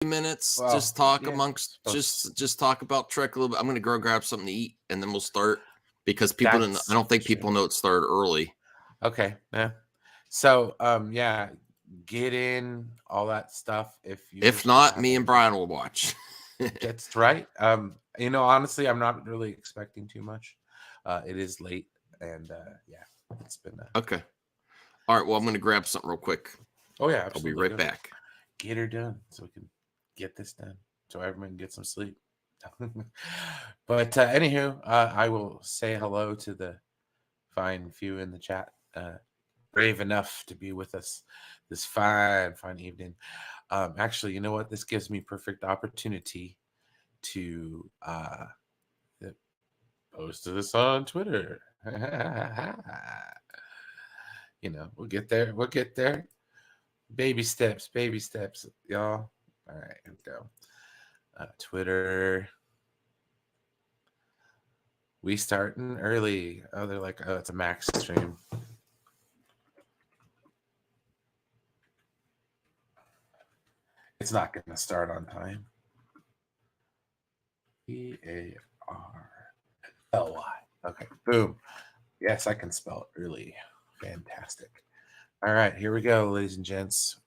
minutes, Well, just talk yeah. amongst, So just talk about Trek a little bit. I'm gonna go grab something to eat, and then we'll start because people didn't. I that's don't think true. people know it started early. Okay. Yeah. So, yeah, get in all that stuff if you If not, have me and any. Brian will watch. That's right. Honestly, I'm not really expecting too much. It is late, and yeah, it's been a. Okay. All right. Well, I'm gonna grab something real quick. Oh yeah, I'll be absolutely. right Go back. get her done so we can get this done, so everyone can get some sleep. But anywho, I will say hello to the fine few in the chat, brave enough to be with us this fine evening. Actually, you know what? This gives me perfect opportunity to post this on Twitter. We'll get there. We'll get there. Baby steps, y'all. All right, here we go. Twitter. We starting early. Oh, they're like, oh, it's a max stream. It's not going to start on time. Pearly. Okay, boom. Yes, I can spell it early. Fantastic. All right, here we go, ladies and gents.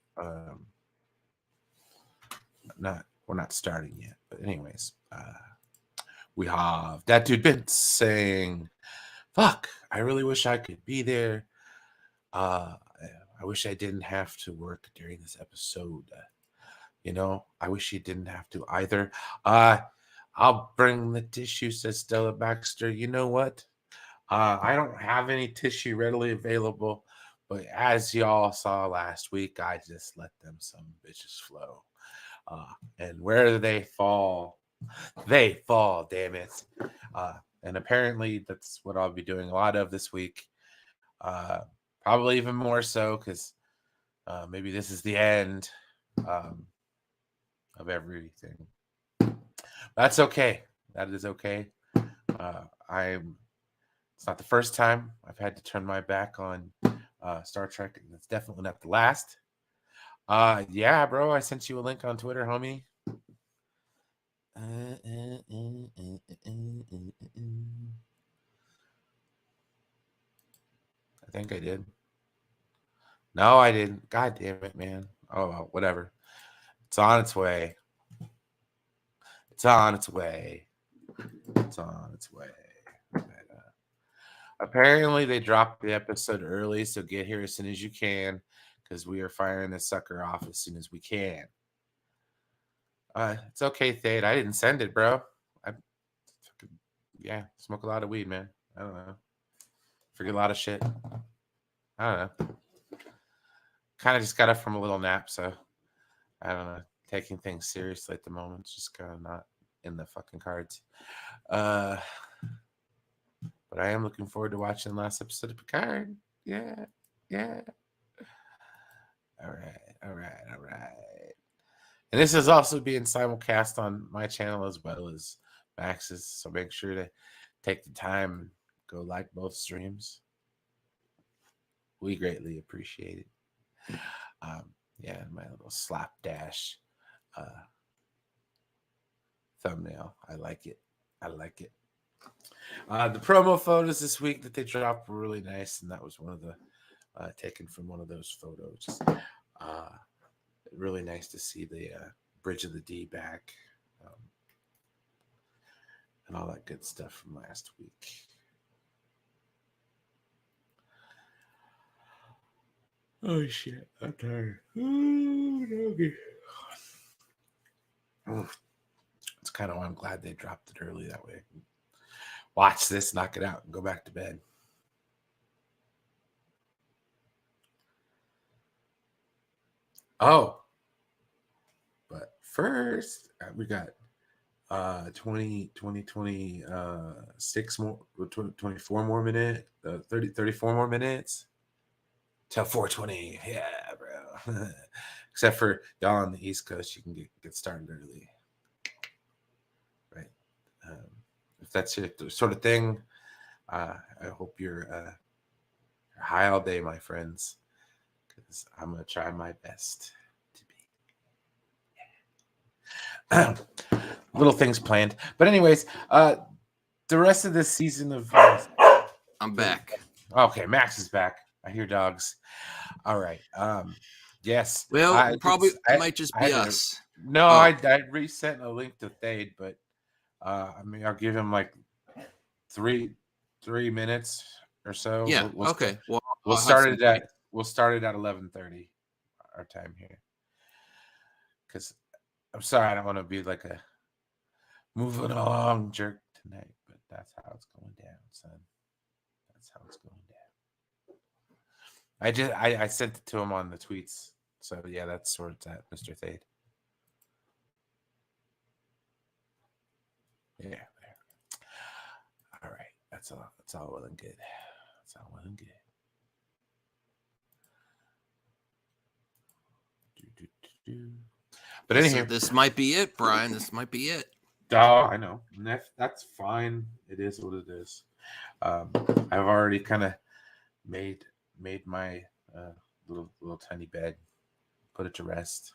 Not we're not starting yet, but anyways, we have that dude Vince saying, "Fuck, I really wish I could be there. Uh, I wish I didn't have to work during this episode. I wish he didn't have to either. I'll bring the tissue," says Stella Baxter. You know what? I don't have any tissue readily available, but as y'all saw last week, I just let them some bitches flow. And where they fall, damn it. And apparently that's what I'll be doing a lot of this week. Probably even more so because maybe this is the end of everything. That's okay. That is okay. I'm. It's not the first time I've had to turn my back on Star Trek, and it's definitely not the last. Yeah, bro, I sent you a link on Twitter, homie. I think I did. No, I didn't. God damn it, man. Oh, well, whatever. It's on its way. It's on its way. It's on its way. Apparently, they dropped the episode early, so get here as soon as you can, because we are firing this sucker off as soon as we can. It's okay, Thade. I didn't send it, bro. Yeah, smoke a lot of weed, man. I don't know. Forget a lot of shit. I don't know. Kind of just got up from a little nap, so I don't know. Taking things seriously at the moment. It's just kind of not in the fucking cards. But I am looking forward to watching the last episode of Picard. Yeah, yeah. All right, all right, all right. And this is also being simulcast on my channel as well as Max's. So make sure to take the time and go like both streams. We greatly appreciate it. Yeah, my little slapdash thumbnail. I like it. I like it. The promo photos this week that they dropped were really nice, and that was one of the taken from one of those photos. Really nice to see the Bridge of the D back and all that good stuff from last week. Oh shit, I'm tired. It's kind of why I'm glad they dropped it early that way. Watch this, knock it out, and go back to bed. Oh, but first we got 26 more, 24 more minutes, 34 more minutes till 4:20. Yeah, bro. Except for y'all on the East Coast, you can get started early, right? If that's your sort of thing, I hope you're high all day, my friends, because I'm gonna try my best to be. little things planned. But anyways, the rest of this season of I'm back. okay, Max is back. I hear dogs. All right. Yes. Well, it might just be had to, us. no, Oh. I resent a link to Thade, but I mean I'll give him like 3 minutes or so. Yeah. We'll Okay. Start, Well, we'll start it at 11:30 our time here. Because I'm sorry, I don't want to be like a moving along jerk tonight, but that's how it's going down, son. That's how it's going down. I sent it to him on the tweets. So yeah, that's where it's at, Mr. Thade. Yeah. All right. That's all well and good. That's all well and good. But anyhow, this might be it, Brian. This might be it. Oh, I know. That's fine. It is what it is. I've already kind of made my little tiny bed, put it to rest.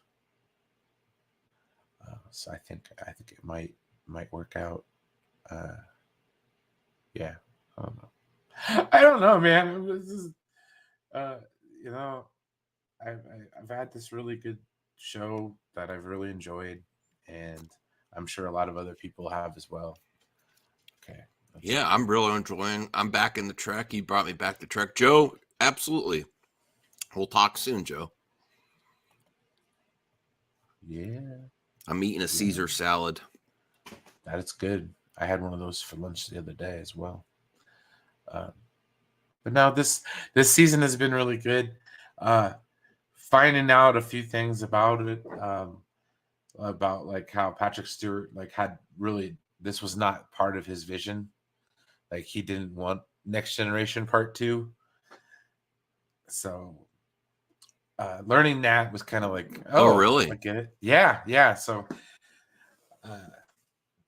So I think it might work out. Yeah, I don't know, man. This is, you know, I've had this really good show that I've really enjoyed, and I'm sure a lot of other people have as well. Okay. Yeah, I'm really enjoying. I'm back in the Trek. You brought me back to Trek, Joe. Absolutely. We'll talk soon, Joe. Yeah. I'm eating a Caesar salad. That is good. I had one of those for lunch the other day as well. But now this season has been really good. Finding out a few things about it, about like how Patrick Stewart had really, this was not part of his vision. Like he didn't want Next Generation Part 2. So learning that was kind of like, oh really? I get it. Yeah. So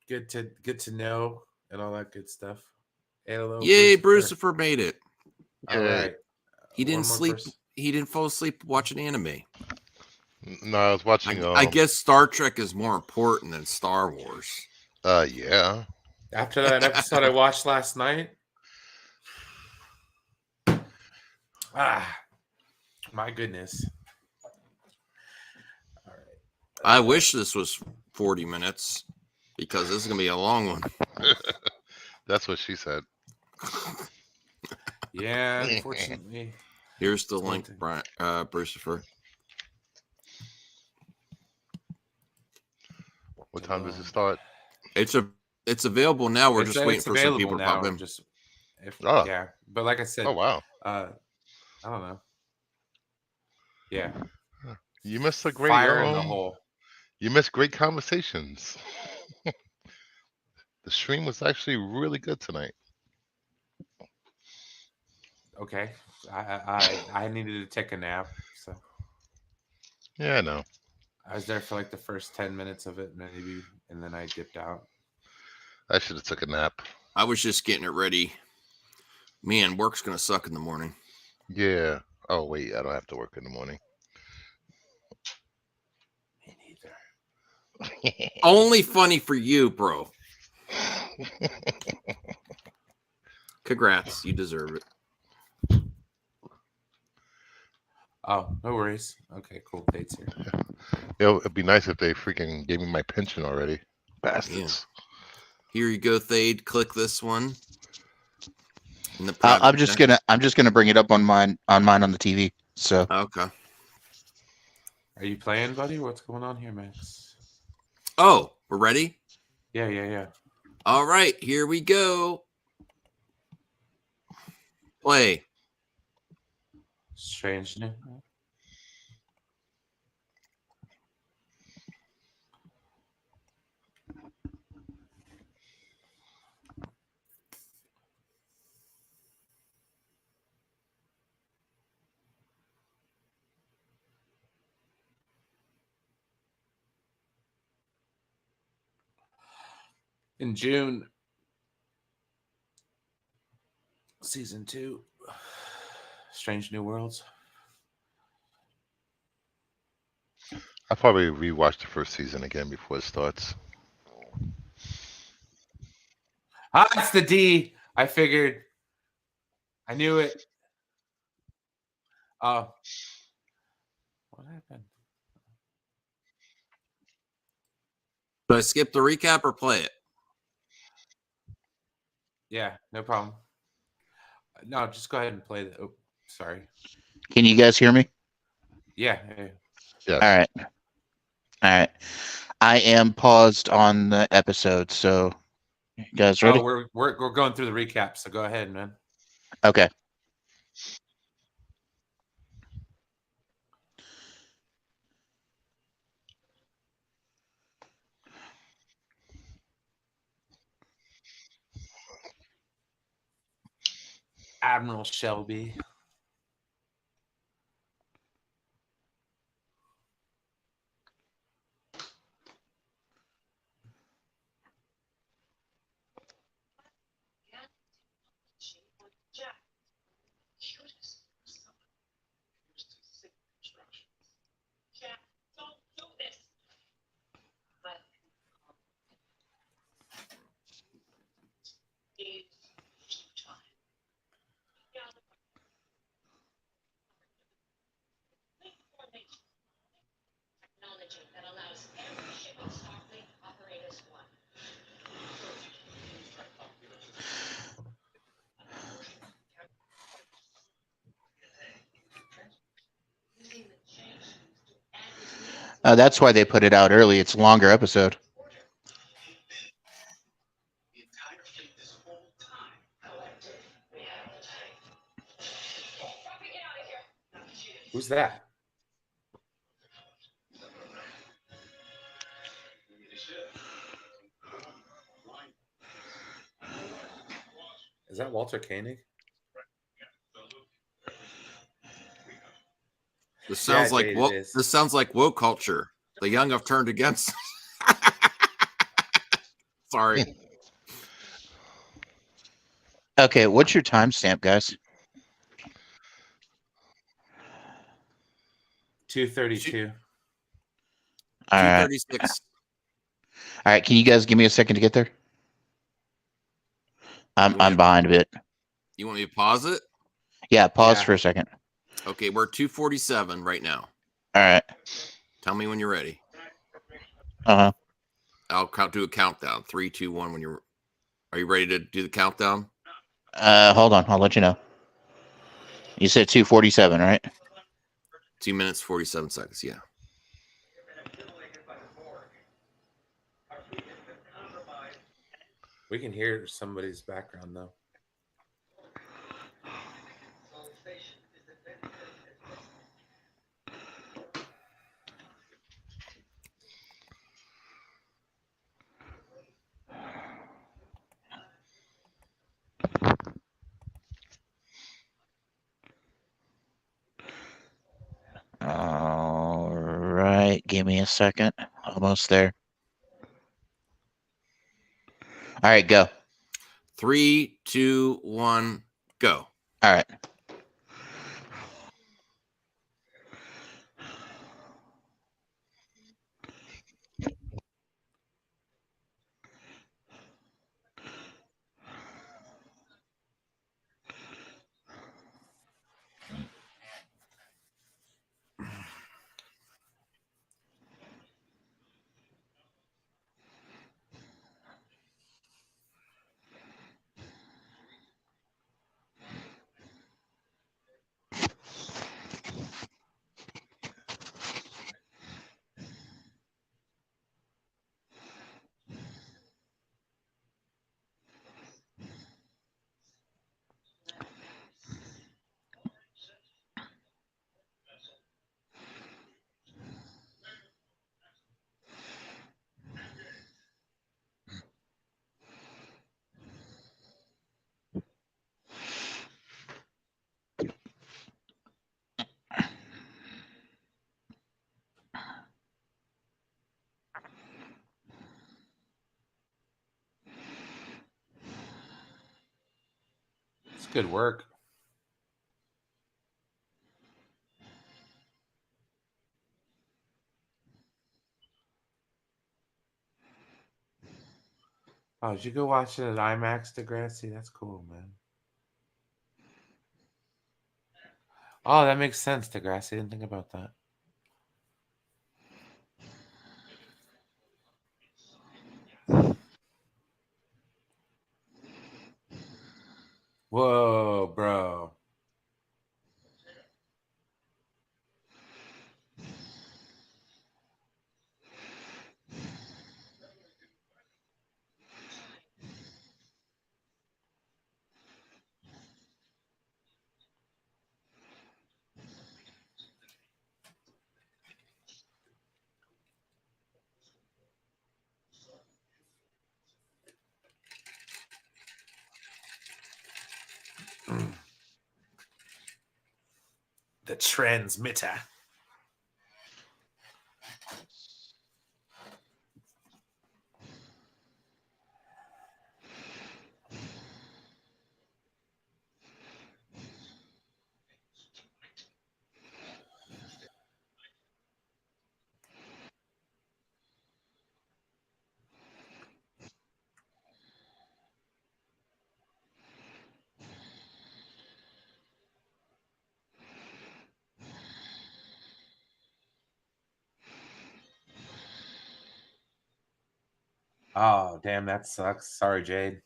good to know and all that good stuff. Hello, yay, Brucifer made it. All right. He didn't sleep. He didn't fall asleep watching anime. No, I was watching. I guess Star Trek is more important than Star Wars. Yeah. After that episode I watched last night. My goodness. All right. I wish this was 40 minutes because this is going to be a long one. That's what she said. Yeah, unfortunately. Here's the link, Brian, Brucifer. What time does it start? It's available now. We're just waiting for some people to pop in. Yeah, but like I said, oh wow, I don't know. Yeah, you missed a great fire in the hole. You missed great conversations. The stream was actually really good tonight. Okay, I needed to take a nap, so yeah, I know. I was there for like the first 10 minutes of it, maybe, and then I dipped out. I should have took a nap. I was just getting it ready. Man, work's gonna suck in the morning. Yeah. Oh wait, I don't have to work in the morning. Me neither. Only funny for you, bro. Congrats, you deserve it. Oh, no worries. Okay, cool. Date's here. It'd be nice if they freaking gave me my pension already. Bastards. Yeah. Here you go, Thade. Click this one. I'm just gonna bring it up on mine on the TV. So okay. Are you playing, buddy? What's going on here, Max? Oh, we're ready? Yeah. All right, here we go. Play. Strange New. In June, season 2, Strange New Worlds. I'll probably rewatch the first season again before it starts. It's the D. I figured. I knew it. Oh. What happened? Should I skip the recap or play it? Yeah, no problem. No, just go ahead and play the. Oh, sorry. Can you guys hear me? Yeah. Yes. All right. All right. I am paused on the episode, so you guys ready? Oh, we're going through the recap, so go ahead, man. Okay. Admiral Shelby. That's why they put it out early. It's a longer episode. Who's that? Is that Walter Koenig? This sounds Yeah, like Jade, woke. it is. This sounds like woke culture. The young have turned against. Sorry. Okay, what's your timestamp, guys? 2:32. All right. 236. All right. Can you guys give me a second to get there? I'm behind a bit. You want me to pause it? Yeah, pause Yeah. for a second. Okay, we're 247 right now. All right. Tell me when you're ready. Uh-huh. I'll do a countdown. 3, 2, 1. When you're, are you ready to do the countdown? Hold on. I'll let you know. You said 2:47, right? 2 minutes 47 seconds. Yeah. We can hear somebody's background though. All right. Give me a second. Almost there. All right, go. 3, 2, 1, go. All right. It's good work. Oh, did you go watch it at IMAX, Degrassi? That's cool, man. Oh, that makes sense, Degrassi. I didn't think about that. Whoa, bro. The transmitter. Oh, damn, that sucks. Sorry, Jade.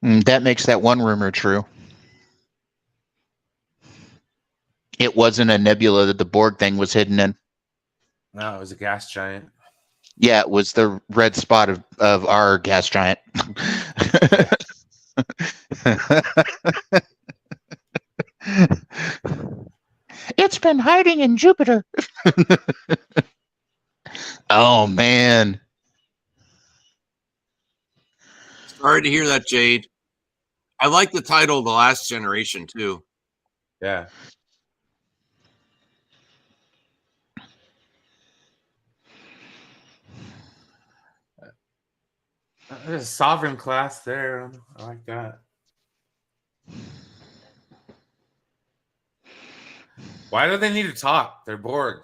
That makes that one rumor true. It wasn't a nebula that the Borg thing was hidden in. No, it was a gas giant. Yeah, it was the red spot of our gas giant. It's been hiding in Jupiter. Oh, man. Sorry to hear that, Jade. I like the title, The Last Generation, too. Yeah. There's a sovereign class there. I like that. Why do they need to talk? They're bored.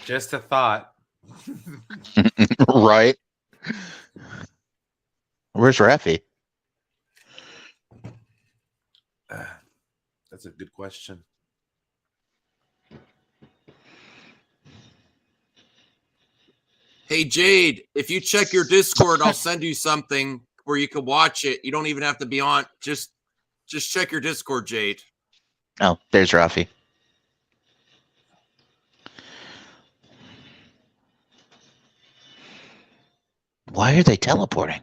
Just a thought. Right. Where's Raffi? That's a good question. Hey, Jade, if you check your Discord, I'll send you something where you can watch it. You don't even have to be on. Just check your Discord, Jade. Oh, there's Raffi. Why are they teleporting?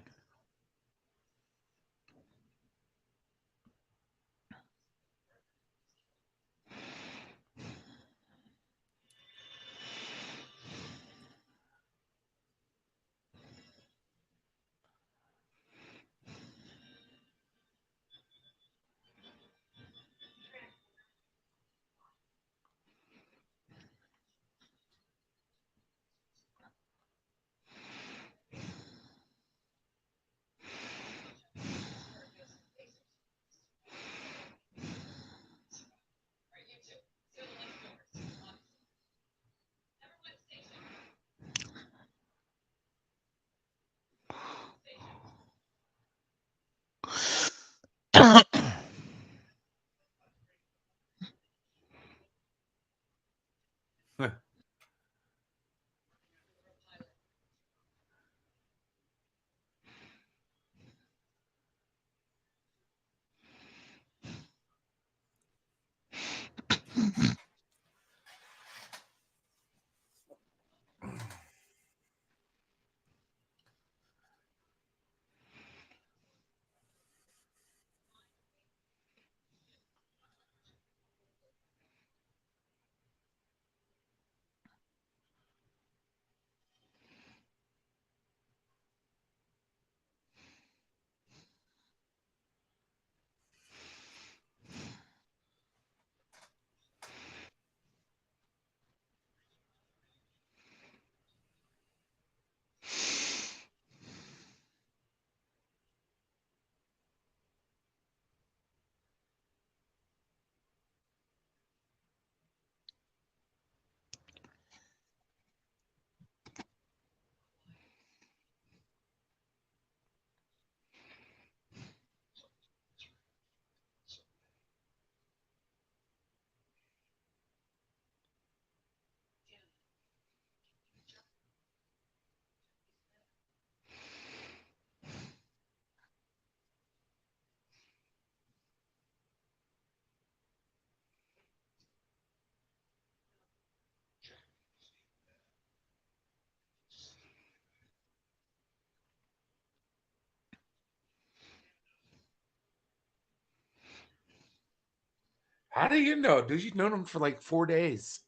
How do you know? Dude, you've known him for like 4 days.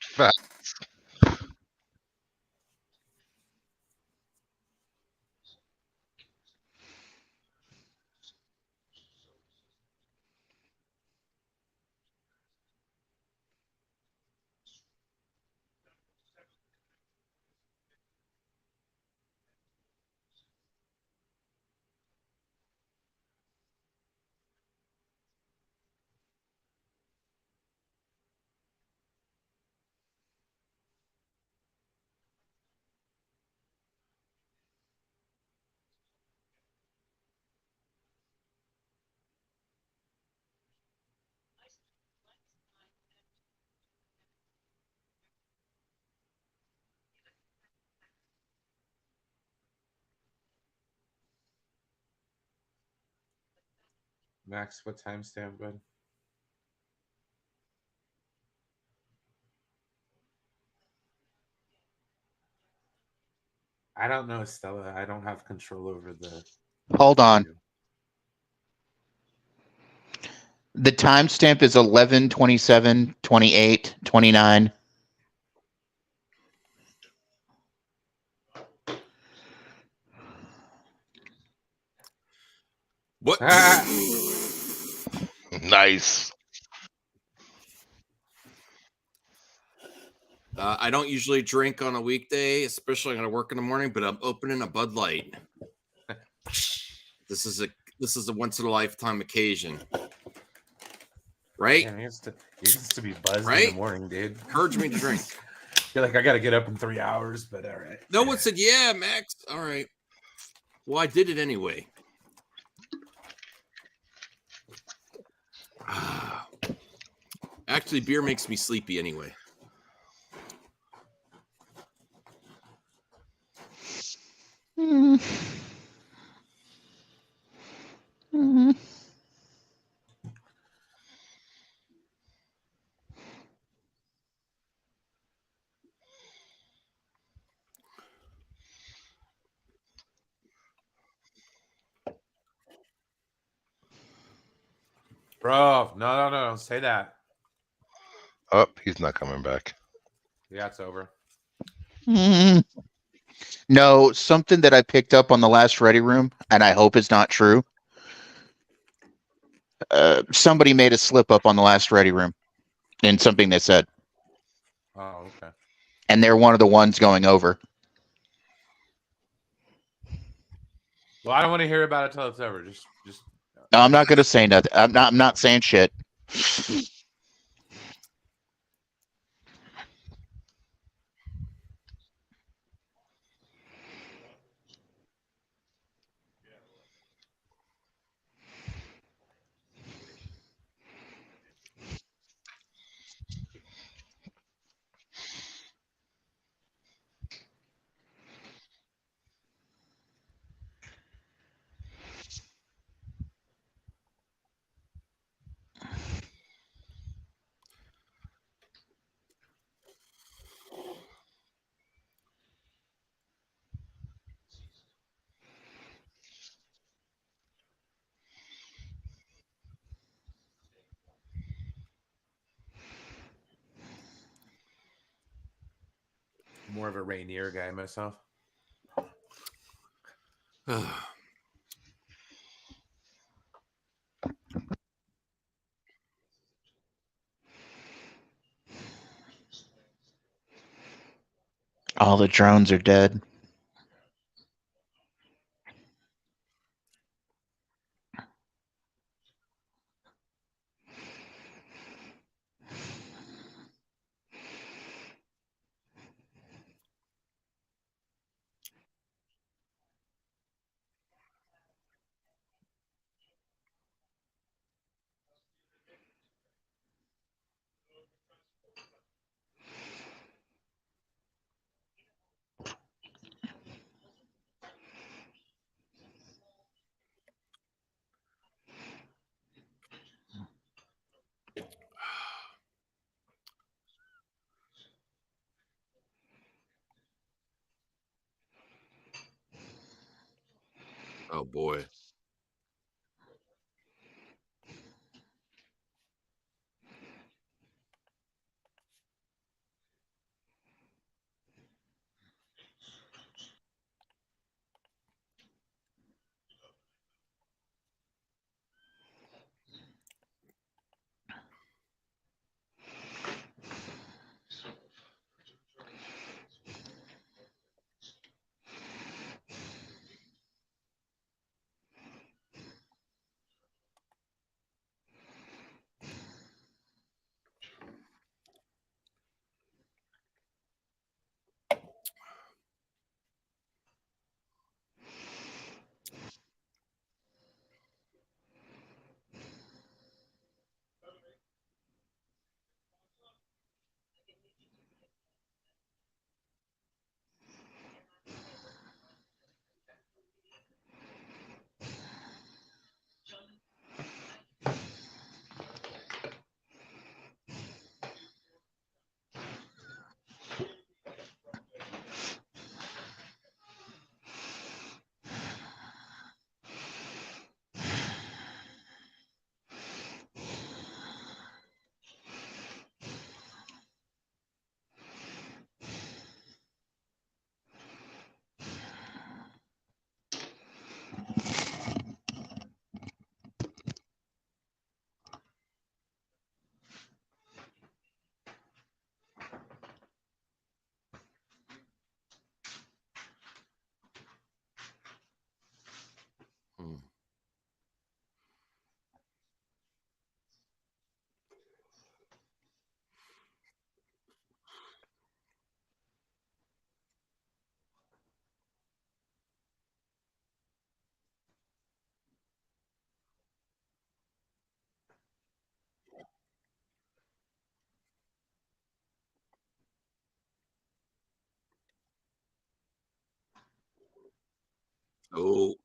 Fat. Max, what timestamp, bud? I don't know, Stella. I don't have control over the. Hold on. video. The timestamp is 11/27/28/29. What? Ah! Nice. I don't usually drink on a weekday, especially I'm going to work in the morning. But I'm opening a Bud Light. This is a once in a lifetime occasion, right? Damn, you used to be buzzed in the Right? morning, dude. Encourage me to drink. You're like, I got to get up in 3 hours, but all right. No one said, "Yeah, Max." All right. Well, I did it anyway. Actually, beer makes me sleepy anyway. Mm. Mm. Bro, no, don't say that. Oh, he's not coming back. Yeah, it's over. Mm. No, something that I picked up on the last Ready Room, and I hope it's not true. Somebody made a slip up on the last Ready Room in something they said, Oh, okay. and they're one of the ones going over. Well, I don't want to hear about it till it's over. Just. No, I'm not going to say nothing. I'm not saying shit. More of a Rainier guy myself. All the drones are dead. Oh boy. Oh.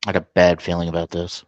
I had a bad feeling about this.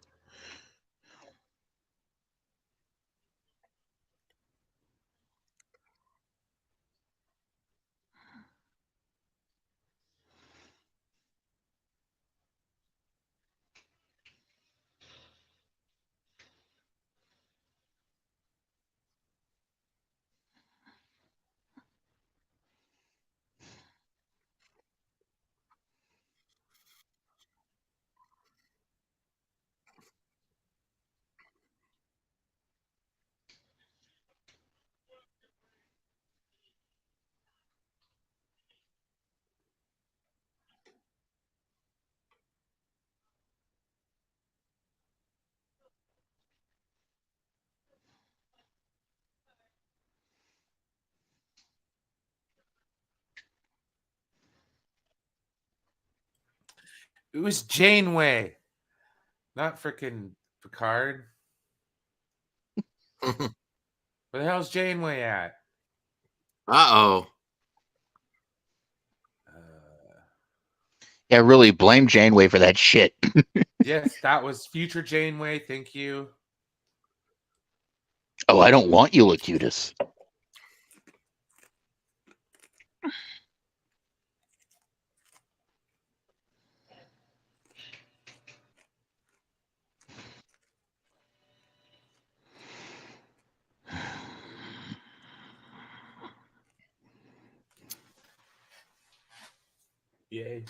It was Janeway, not freaking Picard. Where the hell's Janeway at? Uh-oh. Yeah, really blame Janeway for that shit. Yes, that was future Janeway. Thank you. Oh, I don't want you, Locutus. Yay.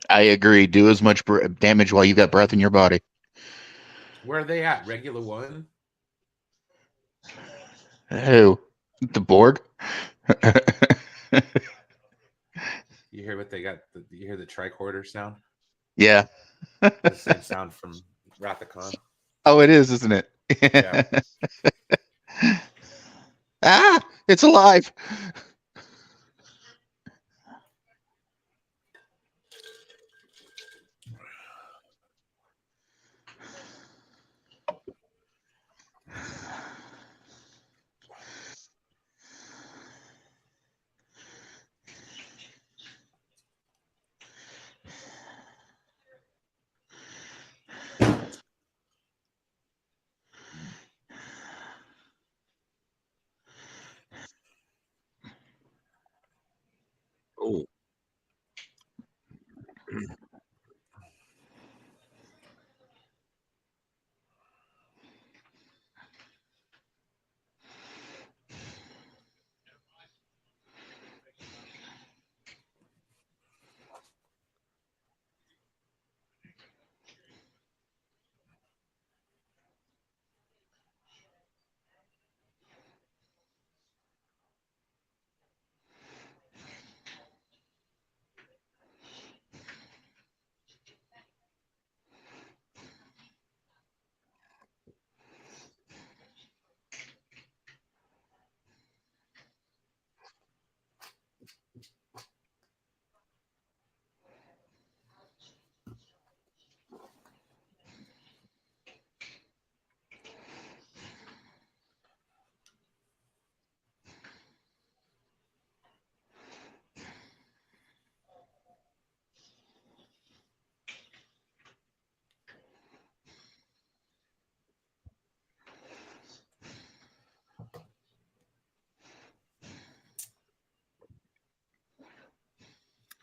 I agree. Do as much damage while you got breath in your body. Where are they at? Regular one? Who? The Borg? You hear what they got? You hear the tricorder sound? Yeah. The same sound from Rathacon. Oh, it is, isn't it? Yeah. Ah, it's alive. Oh,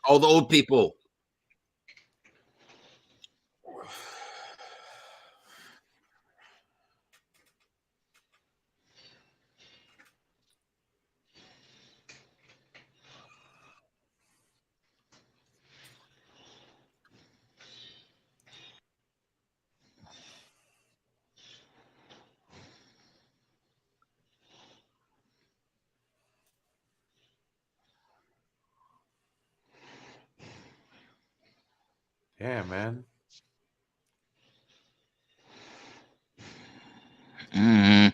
all the old people. Yeah, man. Mm.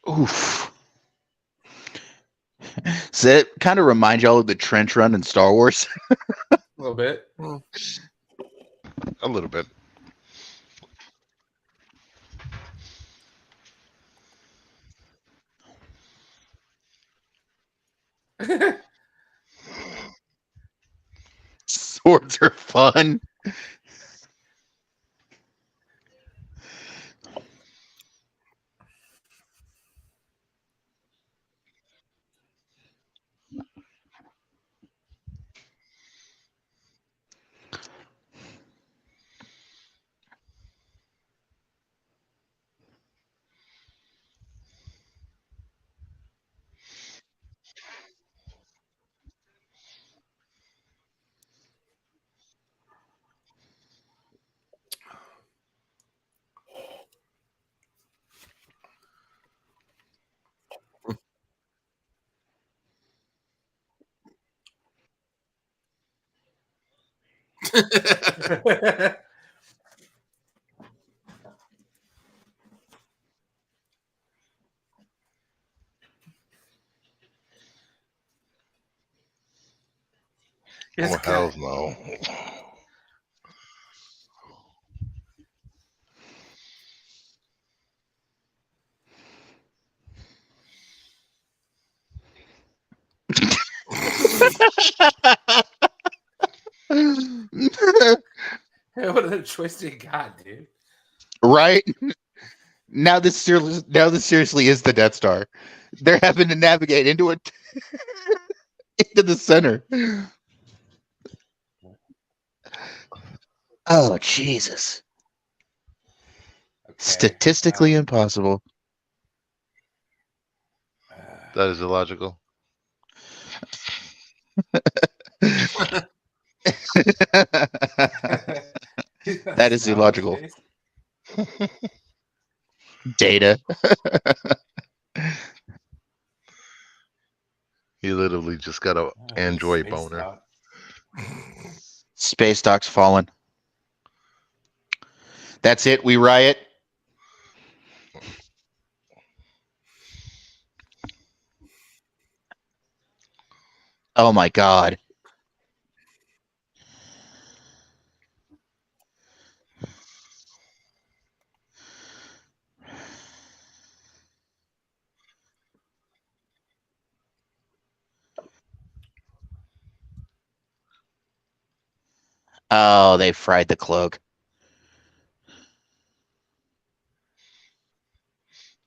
Oof. Does that kind of remind y'all of the trench run in Star Wars? A little bit. A little bit. Swords are fun. Oh, hell no. What other choice do you got, dude? Right? Now this seriously is the Death Star. They're having to navigate into it into the center. Oh Jesus. Okay. Statistically impossible. That is illogical. That is illogical. Data. He literally just got a android boner. Space dock's fallen. That's it. We riot. Oh my God. Oh, they fried the cloak.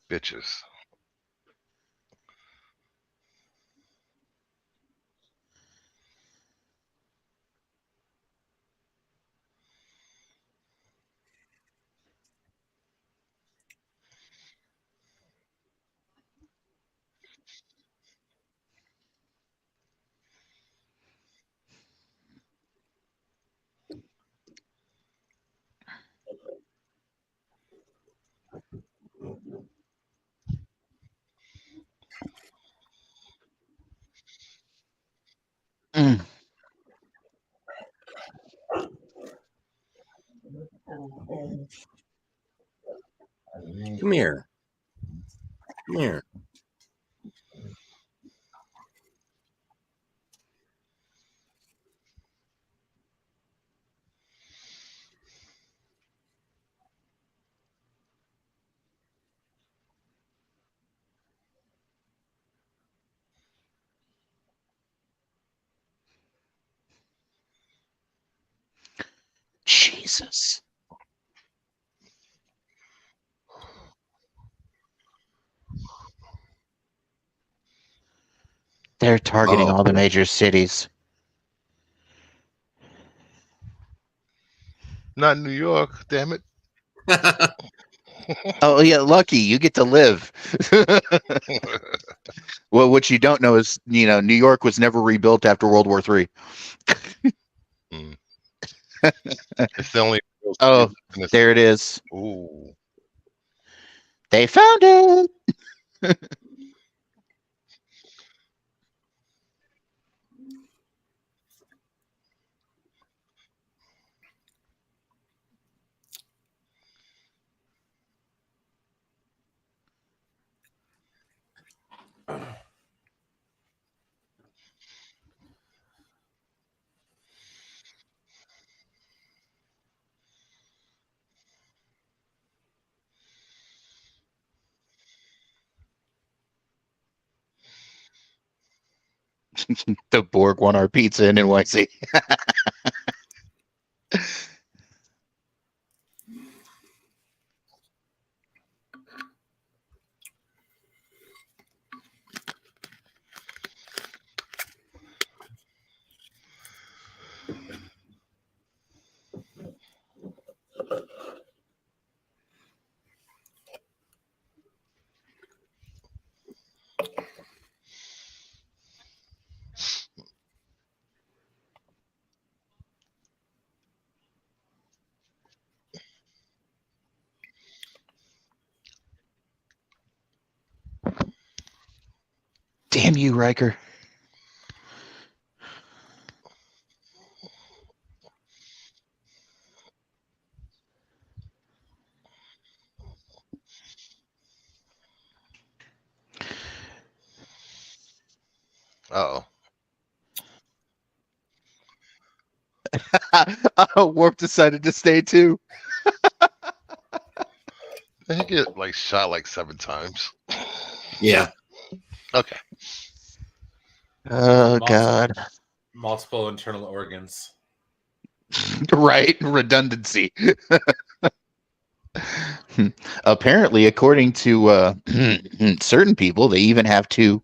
Bitches. Mm. Come here. Come here. Jesus. They're targeting all the major cities. Not New York, damn it. Oh yeah, lucky you get to live. Well, what you don't know is, New York was never rebuilt after World War III. It's the only. Oh, there it is. Ooh. They found it. The Borg won our pizza in NYC. Damn you, Riker. Oh, Warp decided to stay too. did he get like shot like 7 times? Yeah. Okay. Oh Multiple- God! Multiple internal organs. Right, redundancy. Apparently, according to certain people, they even have to.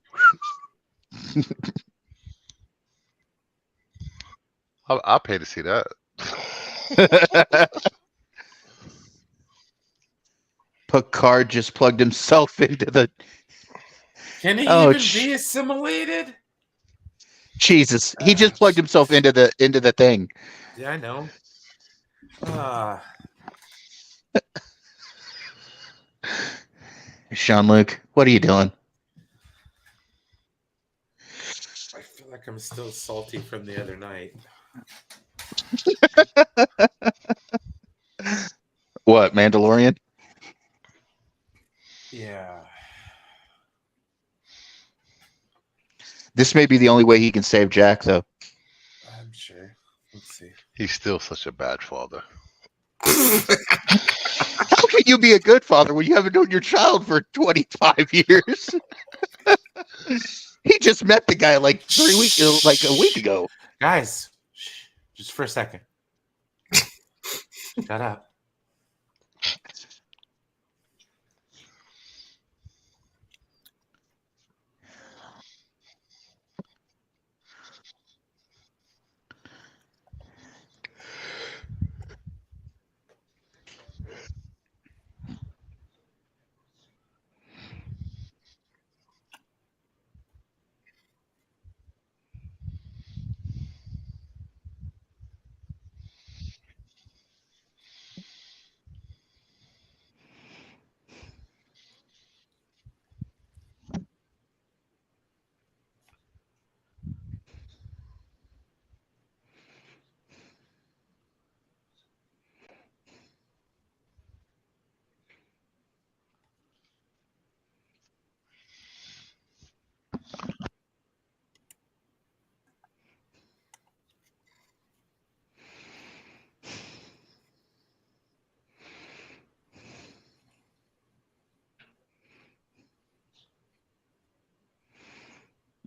I'll pay to see that. Picard just plugged himself into the. Can he Oh, even be assimilated? Jesus! He just plugged himself into the thing. Yeah, I know. Ah, Sean Luke, what are you doing? I feel like I'm still salty from the other night. What, Mandalorian? Yeah. This may be the only way he can save Jack, though. I'm sure. Let's see. He's still such a bad father. How can you be a good father when you haven't known your child for 25 years? He just met the guy like like a week ago. Guys, shh, just for a second. Shut up.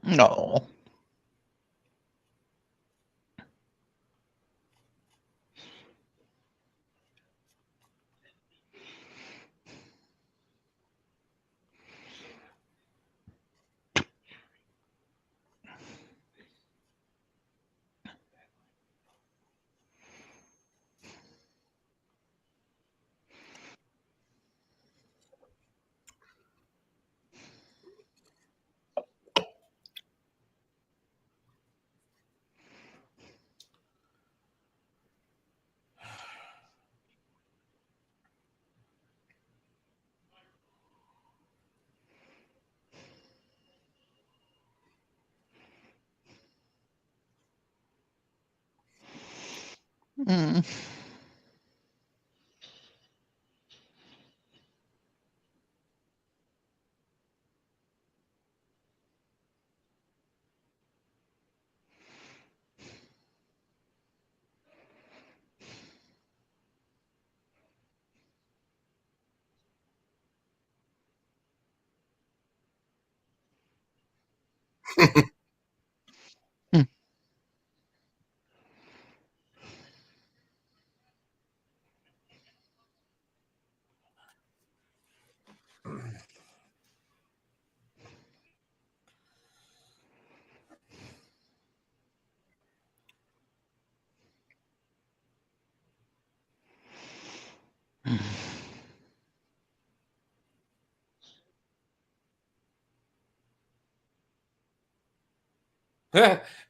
No. Mm.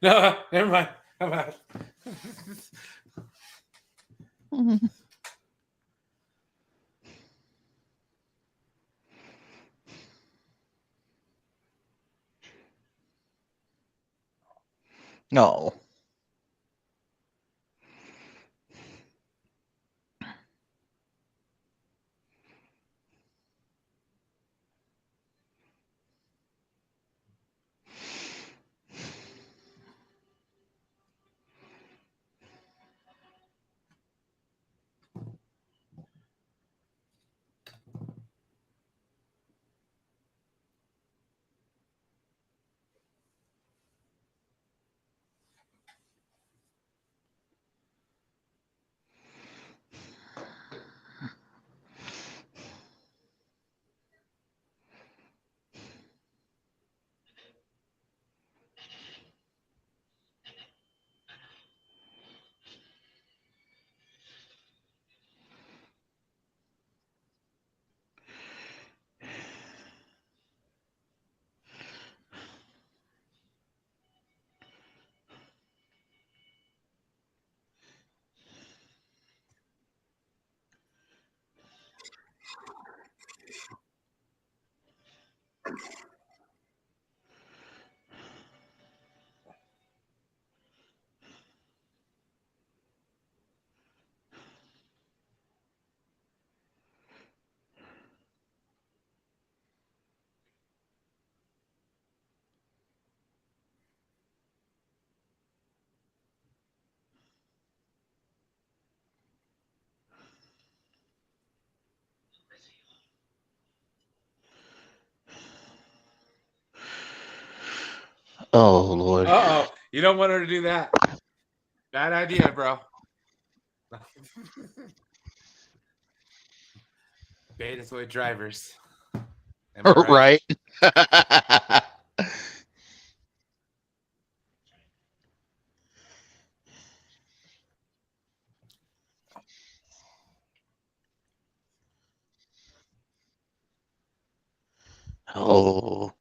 No, never mind. Never mind. No. Oh Lord. Uh-oh. You don't want her to do that. Bad idea, bro. Bait is way drivers. Am I right? Right. Oh,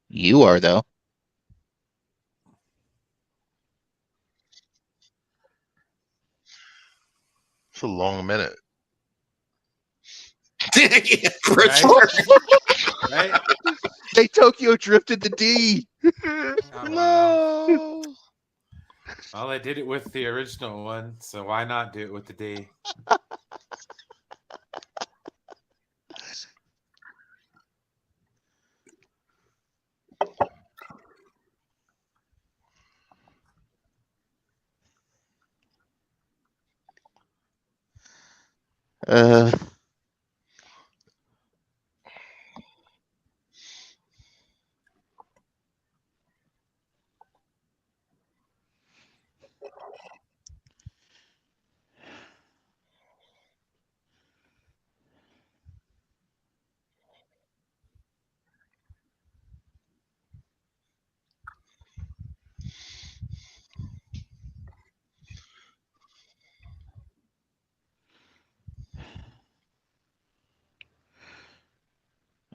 you are though. It's a long minute. Yeah, for Right? sure. Right? They Tokyo drifted the D. Oh, wow. No. Well, I did it with the original one, so why not do it with the D? Uh,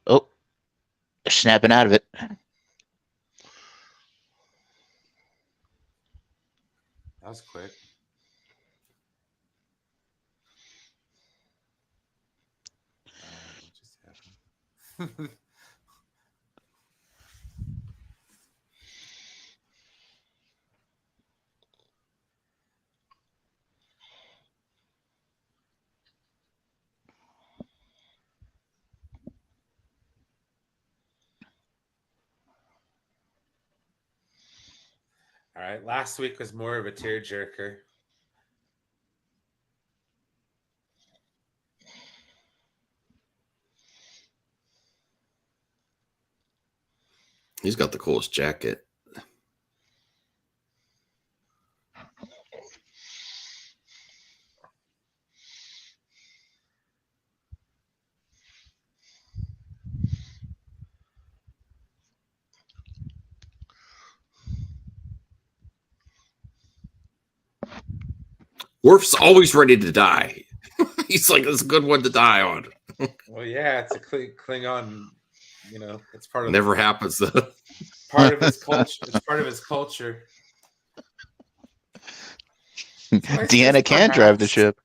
oh, snapping out of it. That was quick. What just happened? All right. Last week was more of a tearjerker. He's got the coolest jacket. Worf's always ready to die. He's like, it's a good one to die on. Well, yeah, it's a Klingon. You know, it's part of Never happens though. part of his culture. It's part of his culture. Deanna can drive the ship.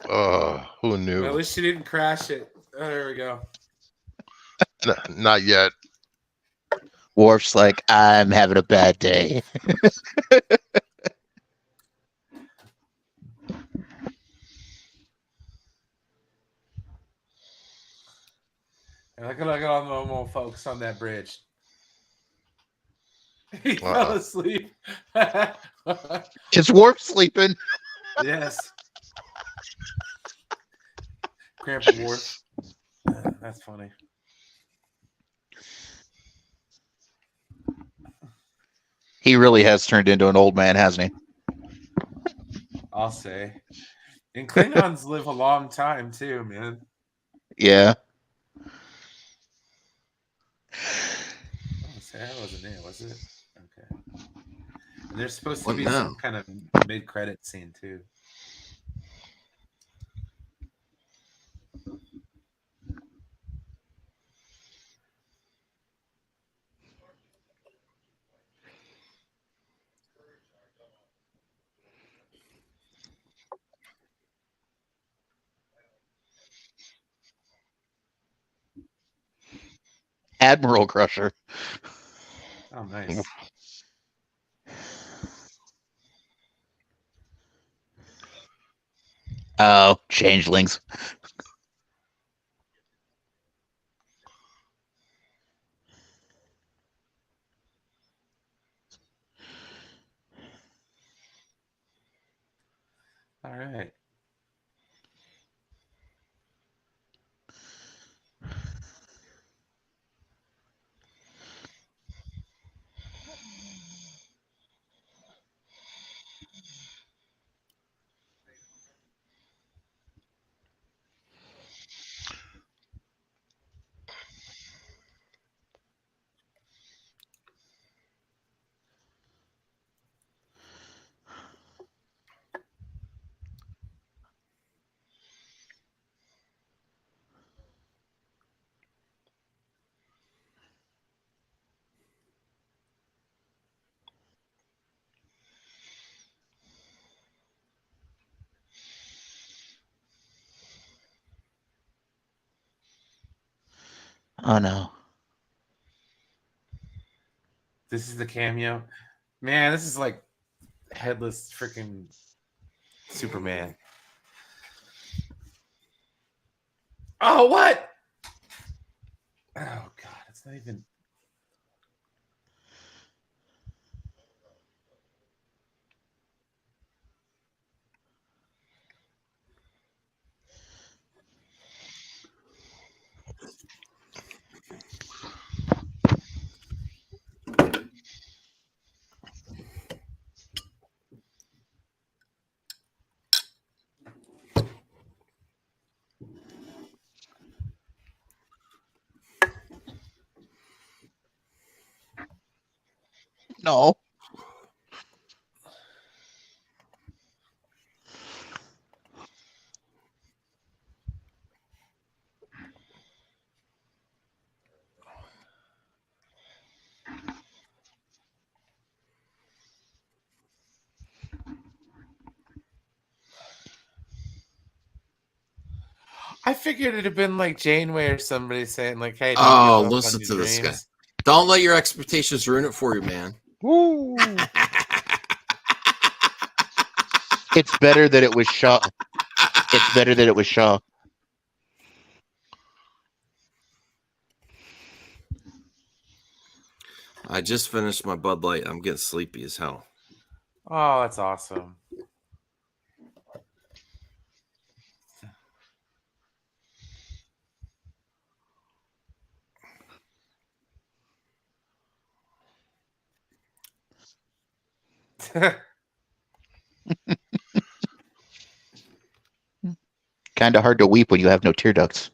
Who Well, knew? at least she didn't crash it. Oh, there we go. Not yet. Worf's like, I'm having a bad day. And look at all the normal folks on that bridge. He Uh-oh. fell asleep. Is Worf sleeping? Yes. Grandpa Worf. That's funny. He really has turned into an old man, hasn't he? I'll say. And Klingons live a long time too, man. Yeah. Oh, so that wasn't it, was it? Okay. And there's supposed to What be now? some kind of mid-credit scene too. Admiral Crusher. Oh, nice. Oh, changelings. All right. Oh no. This is the cameo. Man, this is like headless freaking Superman. Oh, what? Oh, God. It's not even. No. I figured it'd have been like Janeway or somebody saying, like, hey, don't Oh, give up listen on your to this guy. dreams. Don't let your expectations ruin it for you, man. Woo. It's better that it was Shaw. It's better that it was Shaw. I just finished my Bud Light. I'm getting sleepy as hell. Oh, that's awesome. Kind of hard to weep when you have no tear ducts.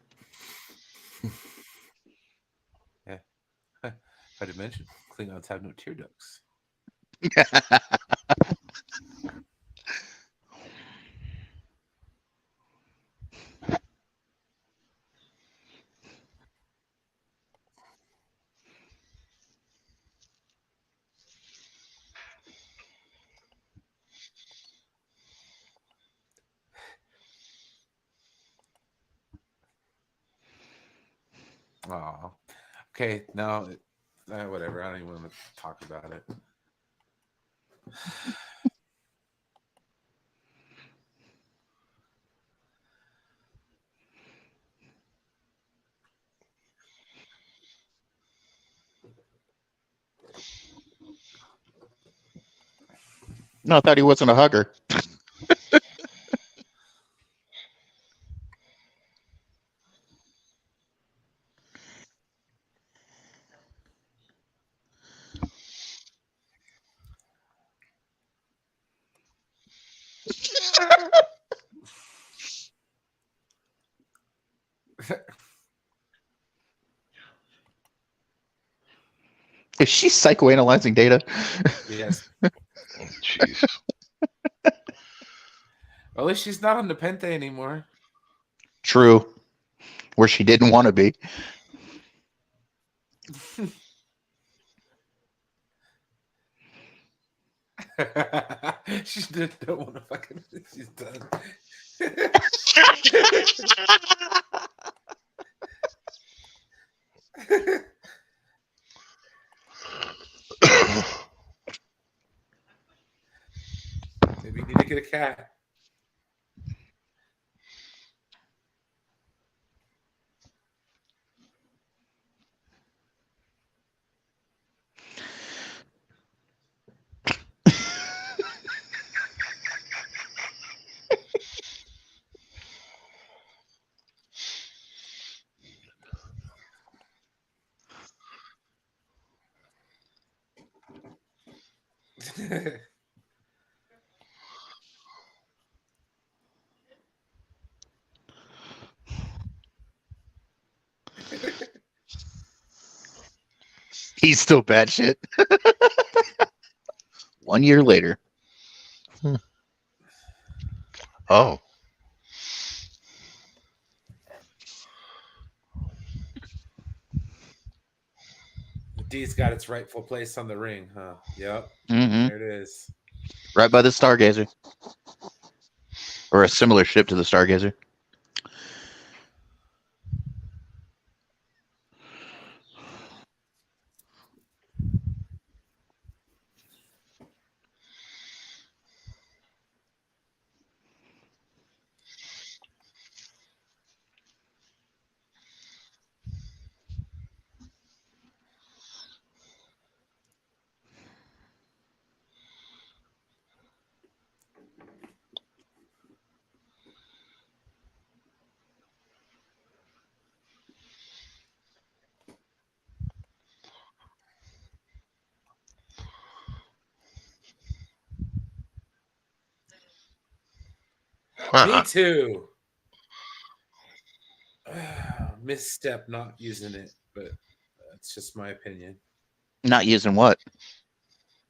I did mention Klingons have no tear ducts. Oh, okay. No, whatever. I don't even want to talk about it. No, I thought he wasn't a hugger. Is she psychoanalyzing Data? Yes. Jeez. Well, at least she's not on the Pente anymore. True. Where she didn't want to be. She don't want to fucking. She's done. Maybe you need to get a cat. He's still bad shit. 1 year later. Oh. The D's got its rightful place on the ring, huh? Yep. Mm-hmm. There it is. Right by the Stargazer. Or a similar ship to the Stargazer. Me too. Misstep not using it, but that's just my opinion. Not using what?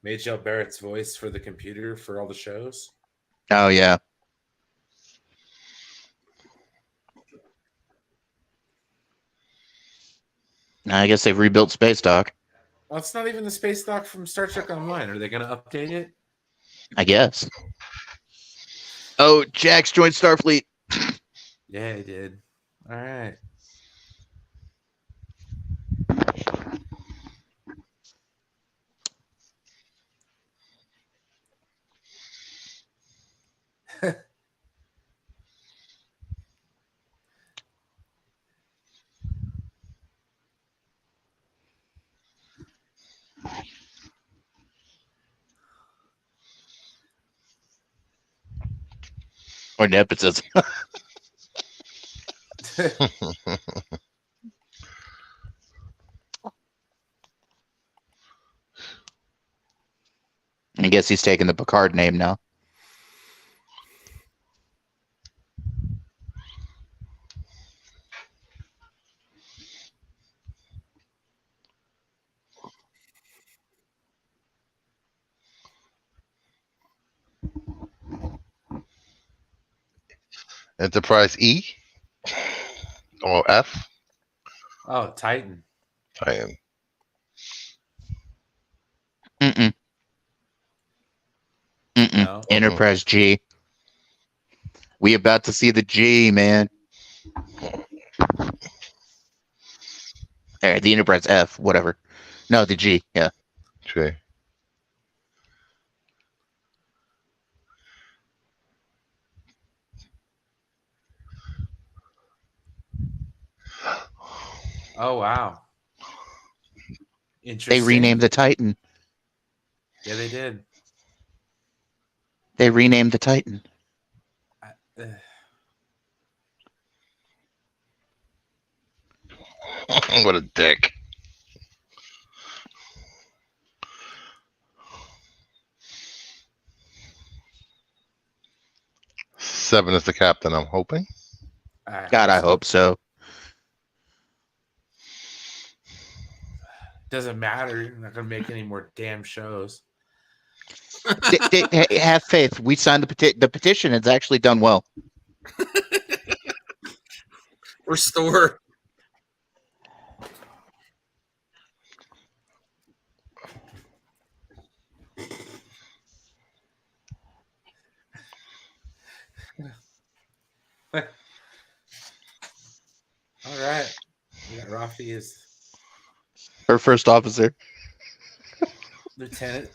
Majel Barrett's voice for the computer for all the shows. Oh yeah. I guess they've rebuilt Space Dock. Well, it's not even the space dock from Star Trek Online. Are they going to update it? I guess. Oh, Jax joined Starfleet. Yeah, they did. All right. Or nepotism. I guess he's taking the Picard name now. Enterprise E or F? Oh, Titan. Titan. Mm-mm. Mm-mm. No. Enterprise G. We about to see the G, man. The Enterprise F, whatever. No, the G, yeah. Okay. Oh, wow. Interesting. They renamed the Titan. Yeah, they did. They renamed the Titan. What a dick. Seven is the captain, I'm hoping. God, I hope so. Doesn't matter. You're not going to make any more damn shows. Have faith. We signed the petition. It's actually done well. Restore. All right. We got Rafi as Her first officer. lieutenant.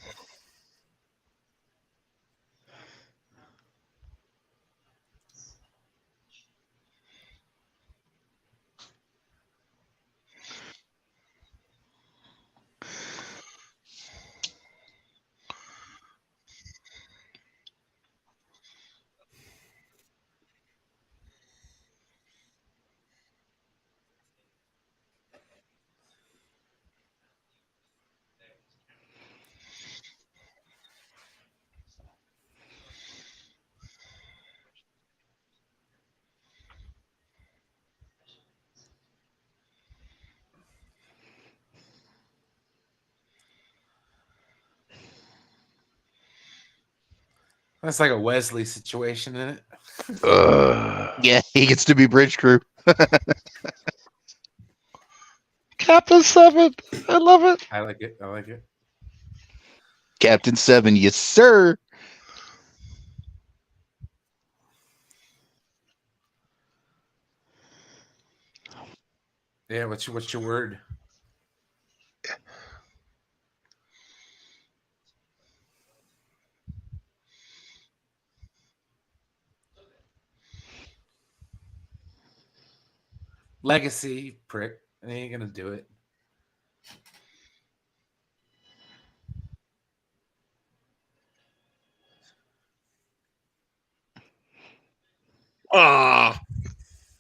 That's like a Wesley situation in it. Yeah, he gets to be bridge crew. Captain Seven. I love it. I like it. I like it. Captain 7, yes, sir. Yeah, what's your word? Legacy, prick. They ain't gonna do it. Ah,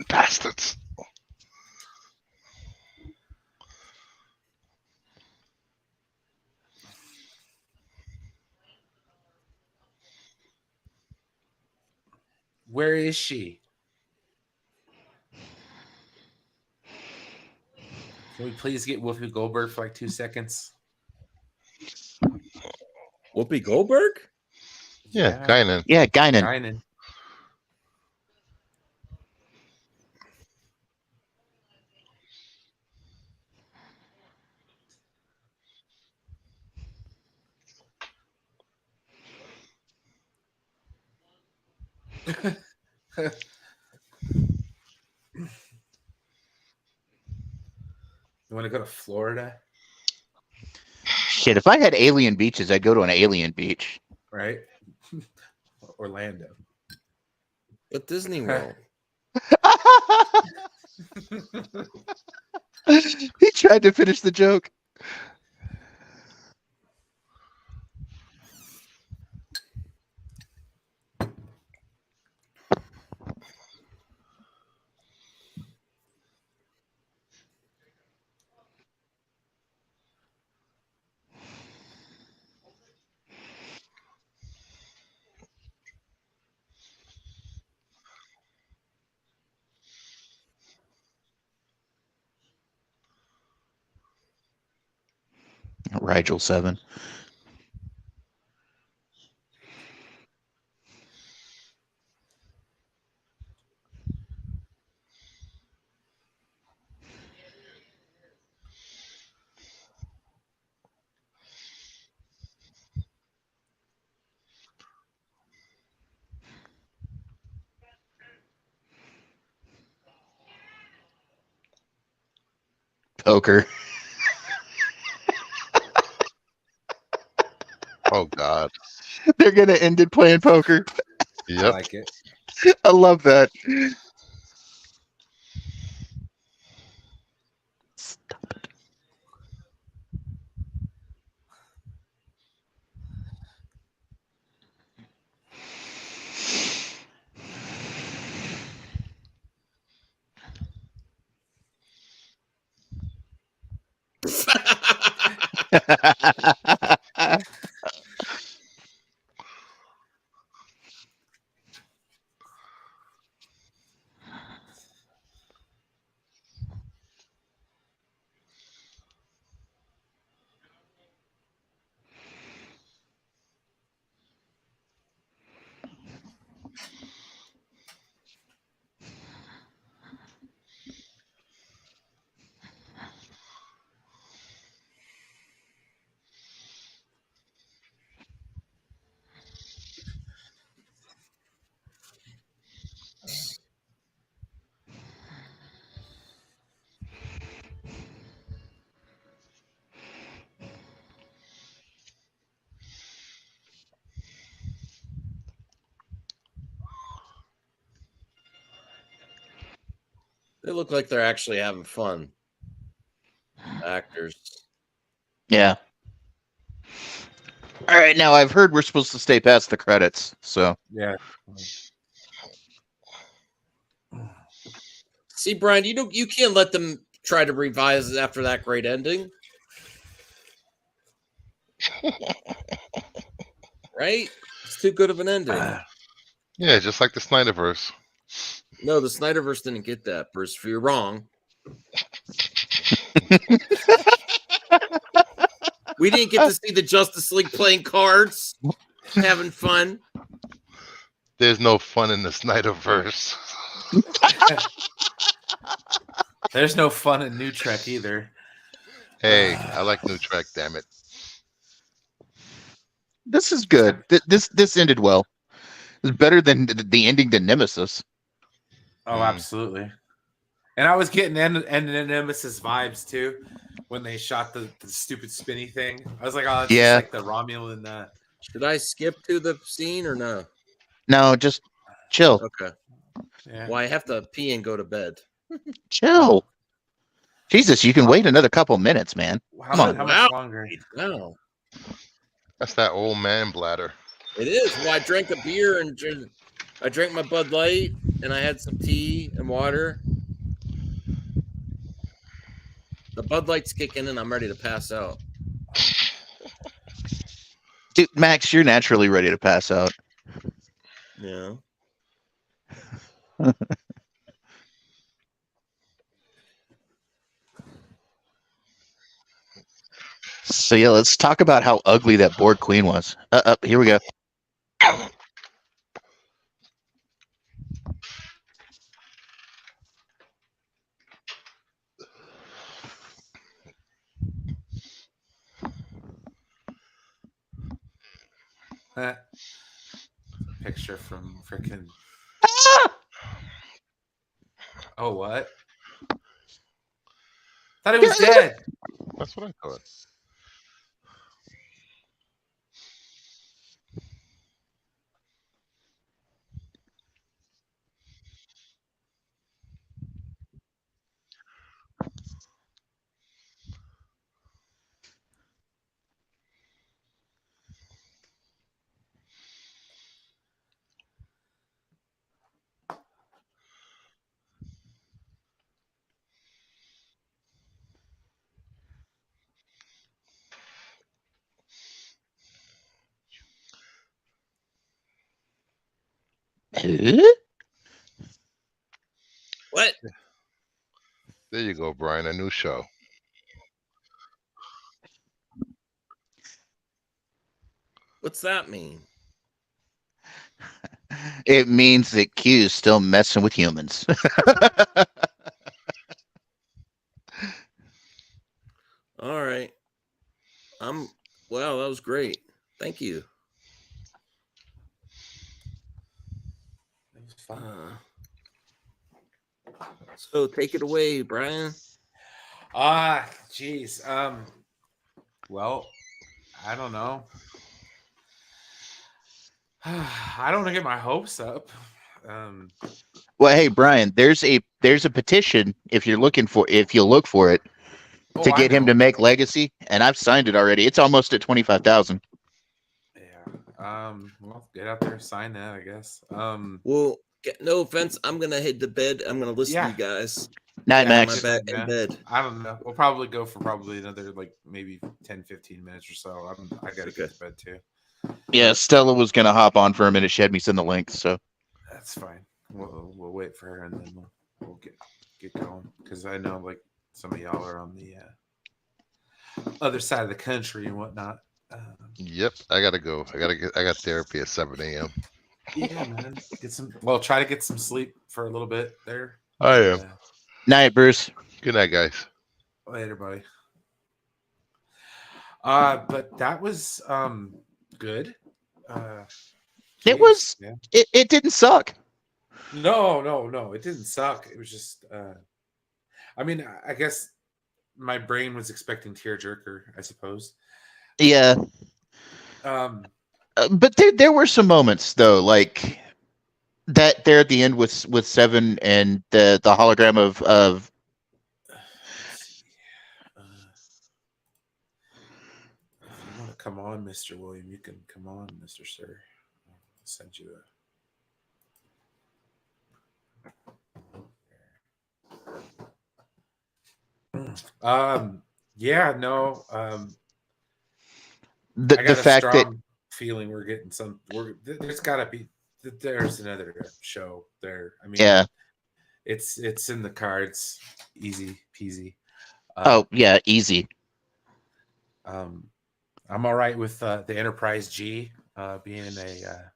Bastards. Where is she? Can we please get Whoopi Goldberg for like 2 seconds? Whoopi Goldberg? Yeah, Guinan. Yeah, Guinan. Guinan. You want to go to Florida? Shit, if I had alien beaches, I'd go to an alien beach. Right? Orlando. But Disney World. He tried to finish the joke. Rigel 7. Poker. Oh God. They're gonna end it playing poker. I Yep. like it. I love that. Stop it. They look like they're actually having fun. Actors. Yeah. All right, now I've heard we're supposed to stay past the credits, so Yeah. See, Brian, you can't let them try to revise it after that great ending. Right? It's too good of an ending. Yeah, just like the Snyderverse. No, the Snyderverse didn't get that, Bruce. If you're wrong. We didn't get to see the Justice League playing cards, having fun. There's no fun in the Snyderverse. There's no fun in New Trek either. Hey, I like New Trek, damn it. this is good. This ended well. It's better than the ending to Nemesis. Oh, absolutely. And I was getting end Nemesis vibes too when they shot the stupid spinny thing. I was like, oh, it's Yeah. just like the Romulan. Should I skip to the scene or no? No, just chill. Okay. Yeah. Well, I have to pee and go to bed. Chill. Jesus, you can wait another couple minutes, man. How, Come on. how Wow. much longer? No. That's that old man bladder. It is. Well, I drank a beer and I drank my Bud Light and I had some tea and water. The Bud Light's kicking and I'm ready to pass out. Dude, Max, you're naturally ready to pass out. Yeah. So yeah, let's talk about how ugly that Borg Queen was. Here we go. Picture from freaking. Oh, what? Thought it was dead. That's what I thought. Huh? What? There you go, Brian. A new show. What's that mean? It means that Q's still messing with humans. All right. Wow, that was great. Thank you. It was fun. So take it away, Brian. Geez. Well, I don't know. I don't want to get my hopes up. Well, hey Brian, there's a petition if you look for it to I get him know. to make Legacy, and I've signed it already. It's almost at 25,000. Yeah. Well, get out there, sign that, I guess. Well, no offense. I'm gonna head to bed. I'm gonna listen to Yeah. you guys. Night, Yeah, Max. My back in bed. I don't know. We'll probably go for another like maybe 10-15 minutes or so. I gotta get to bed too. Yeah, Stella was gonna hop on for a minute. She had me send the link, so That's fine. We'll wait for her and then we'll get going because I know like some of y'all are on the other side of the country and whatnot. Yep, I gotta go. I got therapy at 7 a.m. Yeah, man. Try to get some sleep for a little bit there. I am. night, Bruce. Good night, guys. Later, buddy. But that was good. It was. Yeah. It didn't suck. No, it didn't suck. It was just I mean, I guess my brain was expecting tearjerker, I suppose. Yeah. But there were some moments though, like that there at the end with Seven and the hologram of if you want to come on, Mr. William, you can come on, Mr. Sir. I'll send you yeah, no. the fact that feeling we're getting there's gotta be there's another show there. I mean, yeah. It's in the cards, easy peasy. Oh yeah, easy. I'm all right with the Enterprise G being a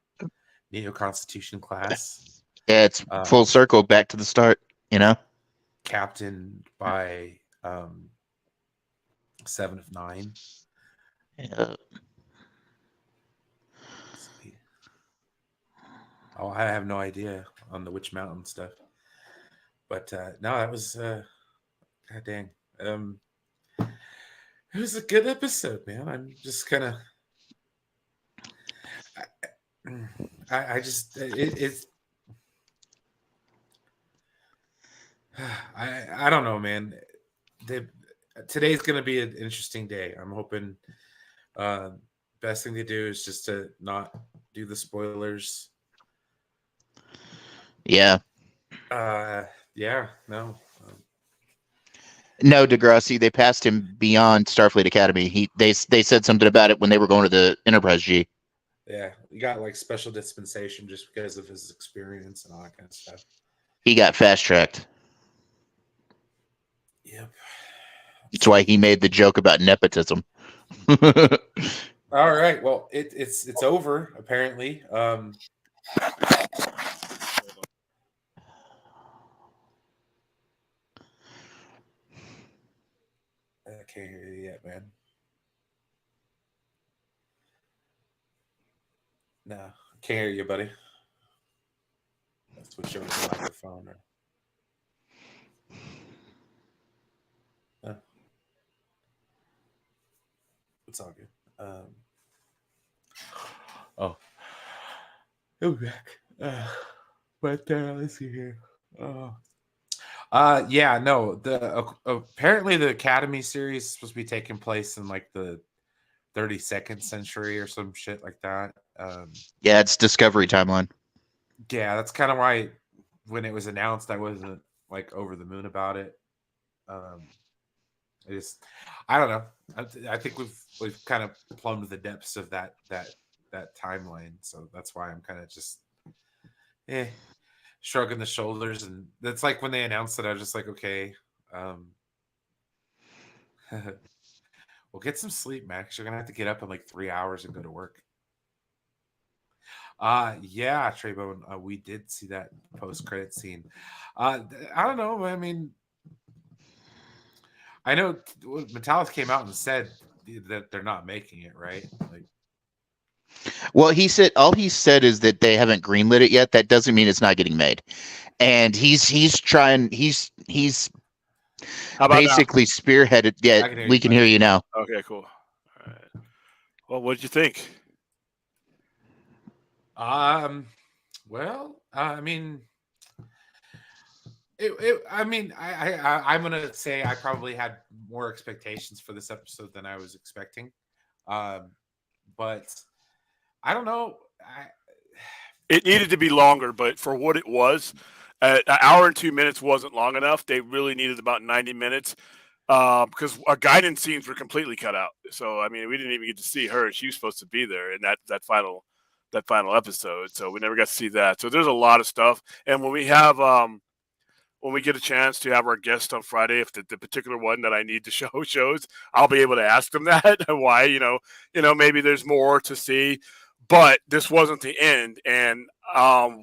Neo Constitution class. Yeah, it's full circle back to the start, you know. Captained by 7 of 9. Yeah. Oh, I have no idea on the Witch Mountain stuff, but no, that was god dang. It was a good episode, man. I'm just kind of, I just it's. I don't know, man. Today's gonna be an interesting day. I'm hoping. Best thing to do is just to not do the spoilers. Yeah. Yeah, no. No, Degrassi, they passed him beyond Starfleet Academy. They said something about it when they were going to the Enterprise G. Yeah, he got like special dispensation just because of his experience and all that kind of stuff. He got fast tracked. Yep. That's why he made the joke about nepotism. All right. Well, it's over apparently. I can't hear you yet, man. No, I can't hear you, buddy. Let's switch over to the microphone. It's all good. Oh, back. But let's see here. Yeah, no. The apparently the Academy series is supposed to be taking place in like the 32nd century or some shit like that. Yeah, it's Discovery timeline. Yeah, that's kind of why when it was announced, I wasn't like over the moon about it. I don't know. I think we've kind of plumbed the depths of that timeline, so that's why I'm kind of just shrugging the shoulders. And that's like when they announced it, I was just like, okay, well, get some sleep, Max. You're gonna have to get up in like 3 hours and go to work. Yeah, Treybone, we did see that post-credit scene. I don't know. I mean, I know Metallica came out and said that they're not making it, right? Like, well, all he said is that they haven't greenlit it yet. That doesn't mean it's not getting made. And he's trying. He's How about basically spearheaded. Yeah, we can hear you now. Okay, cool. All right. Well, what did you think? well, I mean, I'm gonna say I probably had more expectations for this episode than I was expecting. But I don't know. It needed to be longer, but for what it was, an hour and 2 minutes wasn't long enough. They really needed about 90 minutes because our guidance scenes were completely cut out. So I mean, we didn't even get to see her. She was supposed to be there in that final episode, so we never got to see that. So there's a lot of stuff. And when we have when we get a chance to have our guest on Friday, if the particular one that I need to show shows, I'll be able to ask them that why, maybe there's more to see, but this wasn't the end. And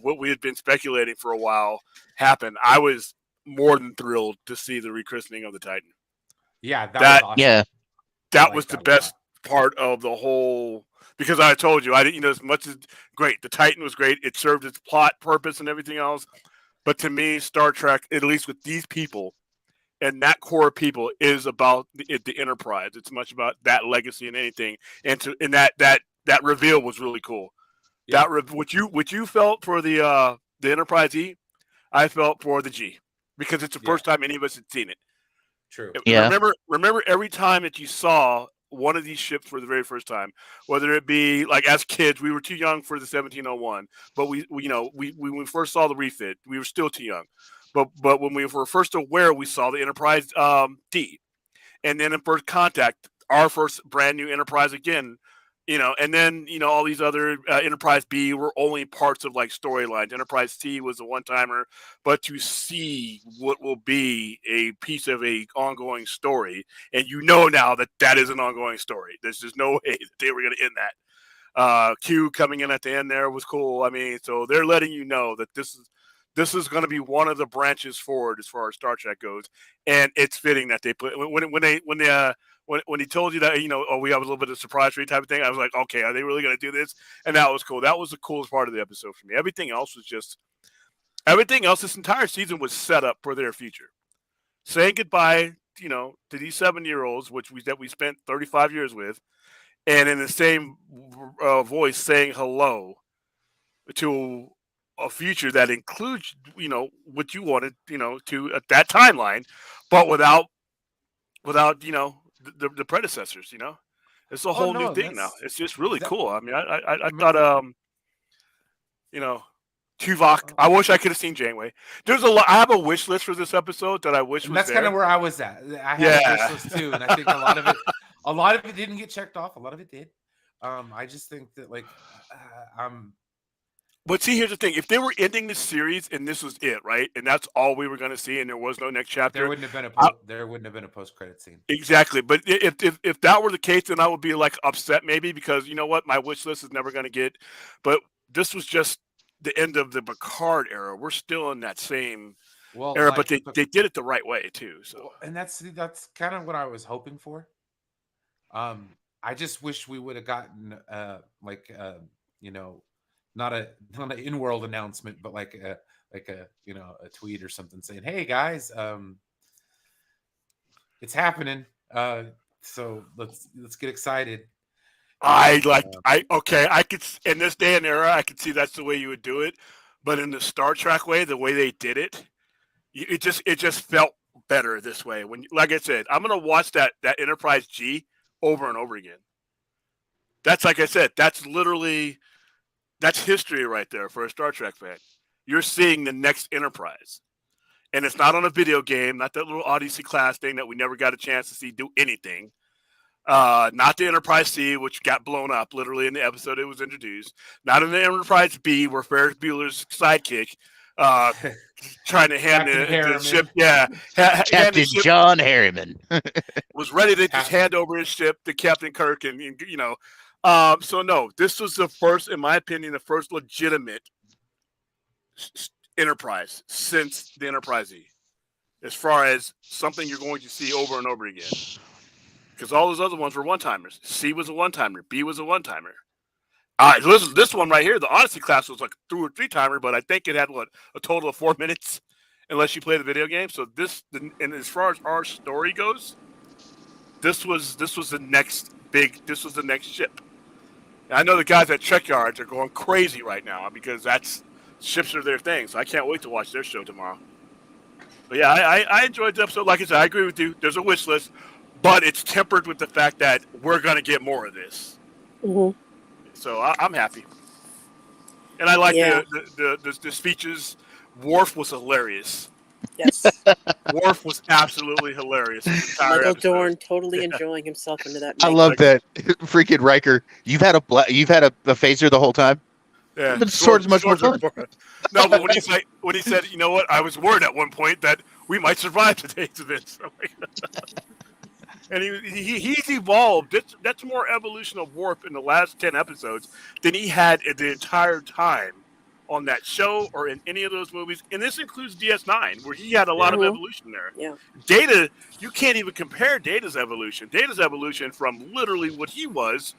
what we had been speculating for a while happened. I was more than thrilled to see the rechristening of the Titan. Yeah, that was awesome. Yeah, that was the best part of the whole. Because I told you, I didn't, as much as great. The Titan was great. It served its plot purpose and everything else. But to me, Star Trek, at least with these people and that core of people, is about the Enterprise. It's much about that legacy and anything. And that reveal was really cool. Yeah. What you felt for the Enterprise E, I felt for the G, because it's the first time any of us had seen it. True. Yeah. Remember every time that you saw one of these ships for the very first time, whether it be like as kids, we were too young for the 1701, but we when we first saw the refit, we were still too young. But when we were first aware, we saw the Enterprise D, and then in First Contact, our first brand new Enterprise again, and then all these other Enterprise B were only parts of like storylines. Enterprise C was a one-timer, but to see what will be a piece of a ongoing story, and now that is an ongoing story. There's just no way that they were going to end that. Q coming in at the end there was cool. I mean, so they're letting you know that this is going to be one of the branches forward as far as Star Trek goes, and it's fitting that they put when he told you that, we have a little bit of surprise for you type of thing, I was like, okay, are they really going to do this? And that was cool. That was the coolest part of the episode for me. Everything else, this entire season was set up for their future. Saying goodbye, to these 7-year-olds, that we spent 35 years with, and in the same voice saying hello to a future that includes, what you wanted, to at that timeline, but without the predecessors. It's a whole new thing now. It's just really cool. I mean, I thought You know, Tuvok. I wish I could have seen Janeway. There's a lot. I have a wish list for this episode that I wish And was that's there. kind of where I was at. I had Yeah. a wish list too, and I think a lot of it didn't get checked off. A lot of it did. I just think that like But see, here's the thing: if they were ending the series and this was it, right, and that's all we were going to see, and there was no next chapter, there wouldn't have been a post-credit scene. Exactly. But if that were the case, then I would be like upset maybe because you know what, my wish list is never going to get. But this was just the end of the Picard era. We're still in that same era, but they did it the right way too. So and that's kind of what I was hoping for. I just wish we would have gotten you know, not an in-world announcement, but like a you know, a tweet or something saying, "Hey guys, it's happening. So let's get excited." I could in this day and era, I could see that's the way you would do it, but in the Star Trek way, the way they did it, it just felt better this way. When, like I said, I'm gonna watch that Enterprise G over and over again. That's like I said, that's history right there for a Star Trek fan. You're seeing the next Enterprise. And it's not on a video game, not that little Odyssey class thing that we never got a chance to see do anything. Not the Enterprise C, which got blown up literally in the episode it was introduced. Not in the Enterprise B, where Ferris Bueller's sidekick trying to hand the ship. Yeah, Captain John Harriman was ready to just hand over his ship to Captain Kirk, and you know. So no, this was the first, in my opinion, the first legitimate Enterprise since the Enterprise E, as far as something you're going to see over and over again. Because all those other ones were one-timers. C was a one-timer. B was a one-timer. Listen, this one right here, the Odyssey class was like 2 or 3-timer, but I think it had a total of 4 minutes, unless you play the video game. So and as far as our story goes, this was the next ship. And I know the guys at Trek Yards are going crazy right now because ships are their thing. So I can't wait to watch their show tomorrow. But yeah, I enjoyed the episode. Like I said, I agree with you. There's a wish list, but it's tempered with the fact that we're going to get more of this. Mm-hmm. So I'm happy. And I like the speeches. Worf was hilarious. Yes. Worf was absolutely hilarious. Michael Dorn totally enjoying himself into that. I love that. Freaking Riker. You've had a phaser the whole time. Yeah, the sword's much more fun. No, but when he said, you know what, I was worried at one point that we might survive today's events. And he's evolved. That's more evolution of Worf in the last 10 episodes than he had the entire time on that show or in any of those movies. And this includes DS9, where he had a lot of evolution there. Yeah. Data, you can't even compare Data's evolution. Data's evolution from literally what he was,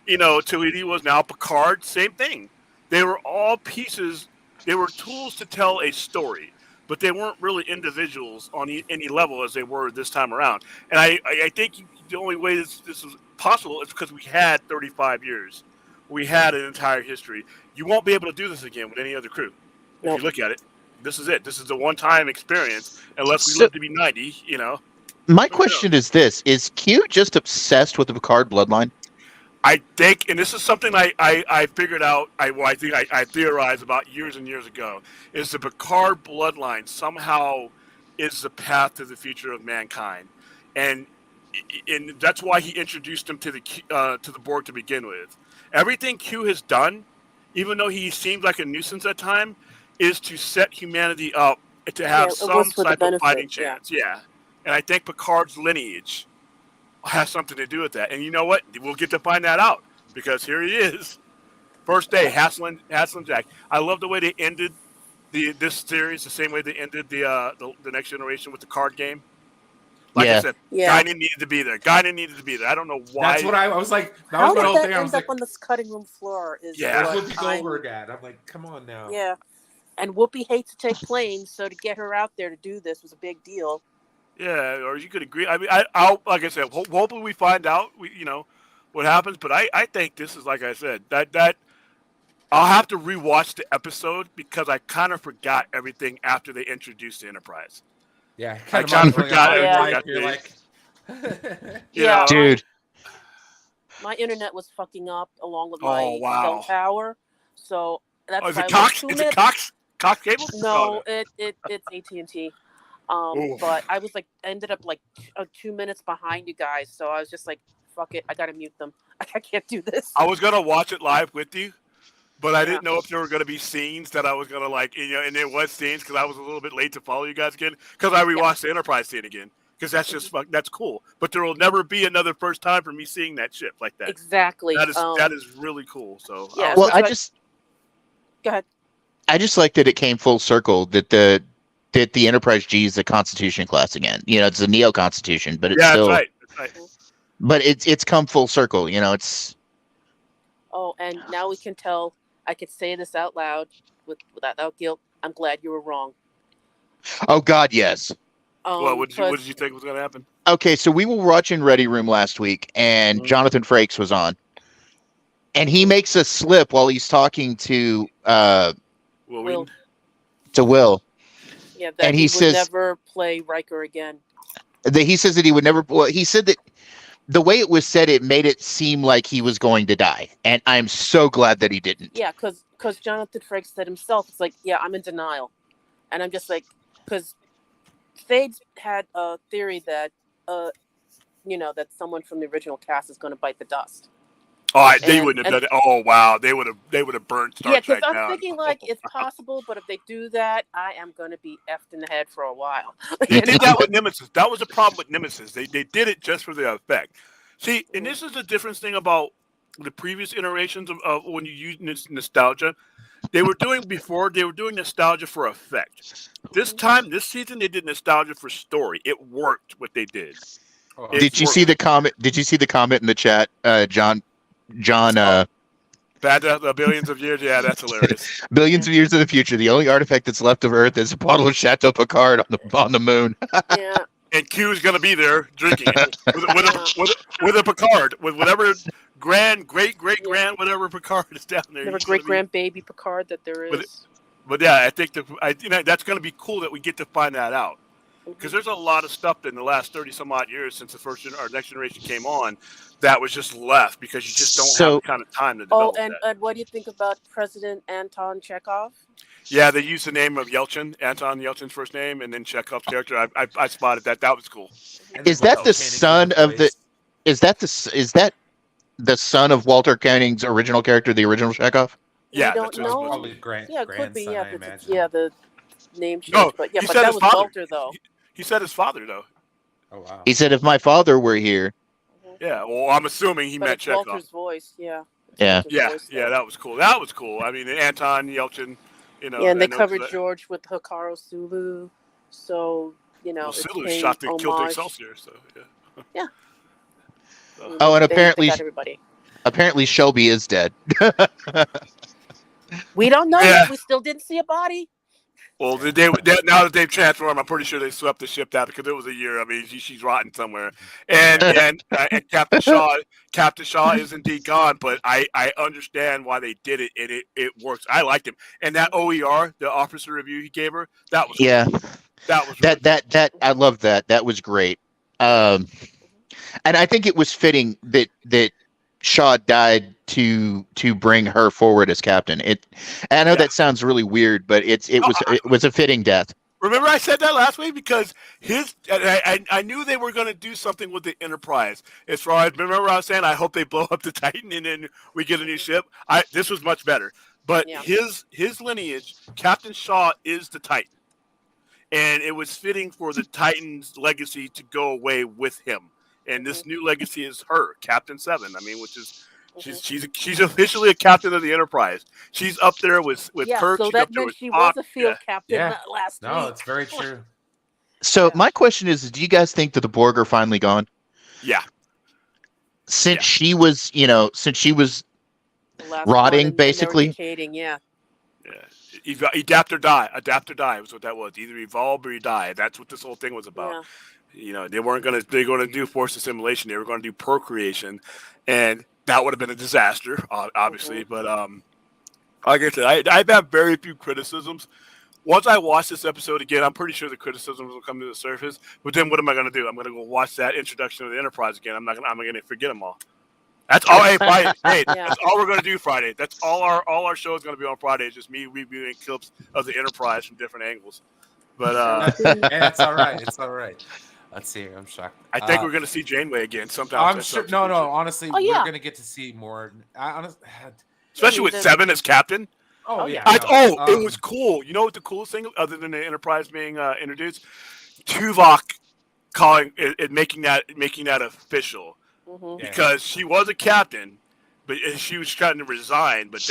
you know, to what he was now. Picard, same thing. They were all pieces. They were tools to tell a story, but they weren't really individuals on any level as they were this time around. And I think the only way this is possible is because we had 35 years. We had an entire history. You won't be able to do this again with any other crew. If you look at it, this is it. This is a one-time experience, unless we live to be 90, you know. My question is this. Is Q just obsessed with the Picard bloodline? I think, and this is something I figured out, I think I theorized about years and years ago, is the Picard bloodline somehow is the path to the future of mankind. And that's why he introduced him to the Borg to begin with. Everything Q has done, even though he seemed like a nuisance at time, is to set humanity up to have some type of fighting chance. Yeah. And I think Picard's lineage has something to do with that. And you know what? We'll get to find that out because here he is. First day, Haslund Jack. I love the way they ended this series the same way they ended the Next Generation with the card game. Like I said, Guinan needed to be there. I don't know why. That's what I was like. That How was the whole did thing. that I end was up like, on this cutting room floor? that's Whoopi Goldberg at. I'm like, come on now. Yeah. And Whoopi hates to take planes, so to get her out there to do this was a big deal. Yeah, or you could agree. I mean, I'll like I said, hopefully we find out, what happens. But I think this is, like I said, that I'll have to rewatch the episode because I kind of forgot everything after they introduced the Enterprise. Yeah, I kind of forgot everything. You're like, dude. My internet was fucking up along with my cell tower, so That's Oh, is why it I was Cox? 2 Is it minutes. Cox cable? No, Oh, it's AT&T. Oof. But I was like, ended up like 2 minutes behind you guys, so I was just like, fuck it, I gotta mute them. I can't do this. I was gonna watch it live with you, but I Yeah. didn't know if there were gonna be scenes that I was gonna like, and it was scenes because I was a little bit late to follow you guys again because I rewatched the Enterprise scene again because that's just that's cool. But there will never be another first time for me seeing that ship like that. Exactly. That is really cool. So Yeah, Well, so go ahead. I just like that it came full circle that the Enterprise G is the Constitution class again. You know, it's a Neo Constitution, but it's yeah, still that's right. but it's come full circle. You know, it's Oh, and now we can tell. I could say this out loud without guilt. I'm glad you were wrong. oh God, yes. Well, what did 'Cause- you think was gonna happen? Okay, so we were watching Ready Room last week, and Jonathan Frakes was on, and he makes a slip while he's talking to Will. Will. Yeah, that And he he would says- never play Riker again. That he says that he would never. Well, he said that the way it was said, it made it seem like he was going to die, and I'm so glad that he didn't. Yeah, because Jonathan Frakes said himself, it's like, yeah, I'm in denial, and I'm just like, because Fade's had a theory that, that someone from the original cast is going to bite the dust. Oh, they And- wouldn't have done it. Oh wow, they would have burned Star Yeah, because Trek I'm down. thinking like it's possible, but if they do that, I am going to be effed in the head for a while. They did that with Nemesis. That was the problem with Nemesis. They did it just for the effect. See, and this is the difference thing about the previous iterations of when you use nostalgia. They were doing nostalgia for effect. This season, they did nostalgia for story. It worked what they did. Did you see the comment? Did you see the comment in the chat, John? Bad billions of years. Yeah, that's hilarious. Billions of years in the future, the only artifact that's left of Earth is a bottle of Chateau Picard on the moon. Yeah. And Q's gonna be there drinking it with a Picard, with whatever great grand whatever Picard is down there. Never He's gonna great grand baby Picard that there But is. But yeah, I think that's gonna be cool that we get to find that out. Because there's a lot of stuff in the last 30 some odd years since the next generation came on that was just left because you just don't have the kind of time to develop that. And what do you think about President Anton Chekhov? Yeah, they used the name of Yeltsin, Anton Yeltsin's first name, and then Chekhov's character. I spotted that. That was cool. Is that the son of the? Is that the son of Walter Koenig's original character, the original Chekhov? Yeah, We don't that's what it's supposed to know. be. Yeah, it could be. grandson, Yeah, I but imagine. yeah, the name change. No, but yeah, he but said that his was father. Walter though. He said his father though. Oh wow. He said, "If my father were here." Yeah, well, I'm assuming he But meant it's Chekhov. Walter's voice. Yeah. It's Yeah. Walter's Yeah, voice yeah, there. that was cool. That was cool. I mean, Anton Yelchin, Yeah, and they I know covered that- George with Hikaru Sulu, so Well, it's Sulu paying shot the killed the homage. Excelsior, so yeah. Yeah. So- Oh, and They apparently, got everybody. apparently Shelby is dead. We don't know Yeah. yet. We still didn't see a body. Well, now that they've transformed, I'm pretty sure they swept the ship down because it was a year. I mean, she's rotten somewhere, and Captain Shaw is indeed gone. But I understand why they did it, and it works. I liked him, and that OER, the officer review he gave her, that was Yeah, that was that I love that. That was great. And I think it was fitting that Shaw died to bring her forward as captain. I know that sounds really weird, but it was a fitting death. Remember I said that last week because I knew they were going to do something with the Enterprise. As far as remember I was saying, I hope they blow up the Titan and then we get a new ship. This was much better. But Yeah. his lineage, Captain Shaw is the Titan, and it was fitting for the Titan's legacy to go away with him. And this new legacy is her, Captain 7. I mean, which is she's officially a captain of the Enterprise. She's up there with Yeah, Kirk. so she's that up there meant with she Spock. was a field captain Yeah. last No, week. it's very true. So Yeah. my question is, do you guys think that the Borg are finally gone? Yeah. Since she was, since she was The last rotting, one, and they were basically? decaying, yeah. Yeah. Adapt or die. Adapt or die was what that was. Either evolve or you die. That's what this whole thing was about. Yeah. They were going to do forced assimilation. They were going to do procreation, and that would have been a disaster, obviously. But like I said, I've had very few criticisms. Once I watch this episode again, I'm pretty sure the criticisms will come to the surface. But then what am I going to do? I'm going to go watch that introduction of the Enterprise again. I'm going to forget them all. That's all. Hey, Friday. Hey, Yeah. that's all we're gonna do Friday. That's all our show is gonna be on Friday. It's just me reviewing clips of the Enterprise from different angles. But Yeah, it's all right. It's all right. Let's see. I'm shocked. I think we're gonna see Janeway again sometime. I'm sure. No. Honestly, Oh, yeah. we're gonna get to see more. Especially with Seven as captain. Oh yeah. It was cool. You know what the coolest thing, other than the Enterprise being introduced, Tuvok calling it, making that official, because she was a captain, but she was trying to resign. But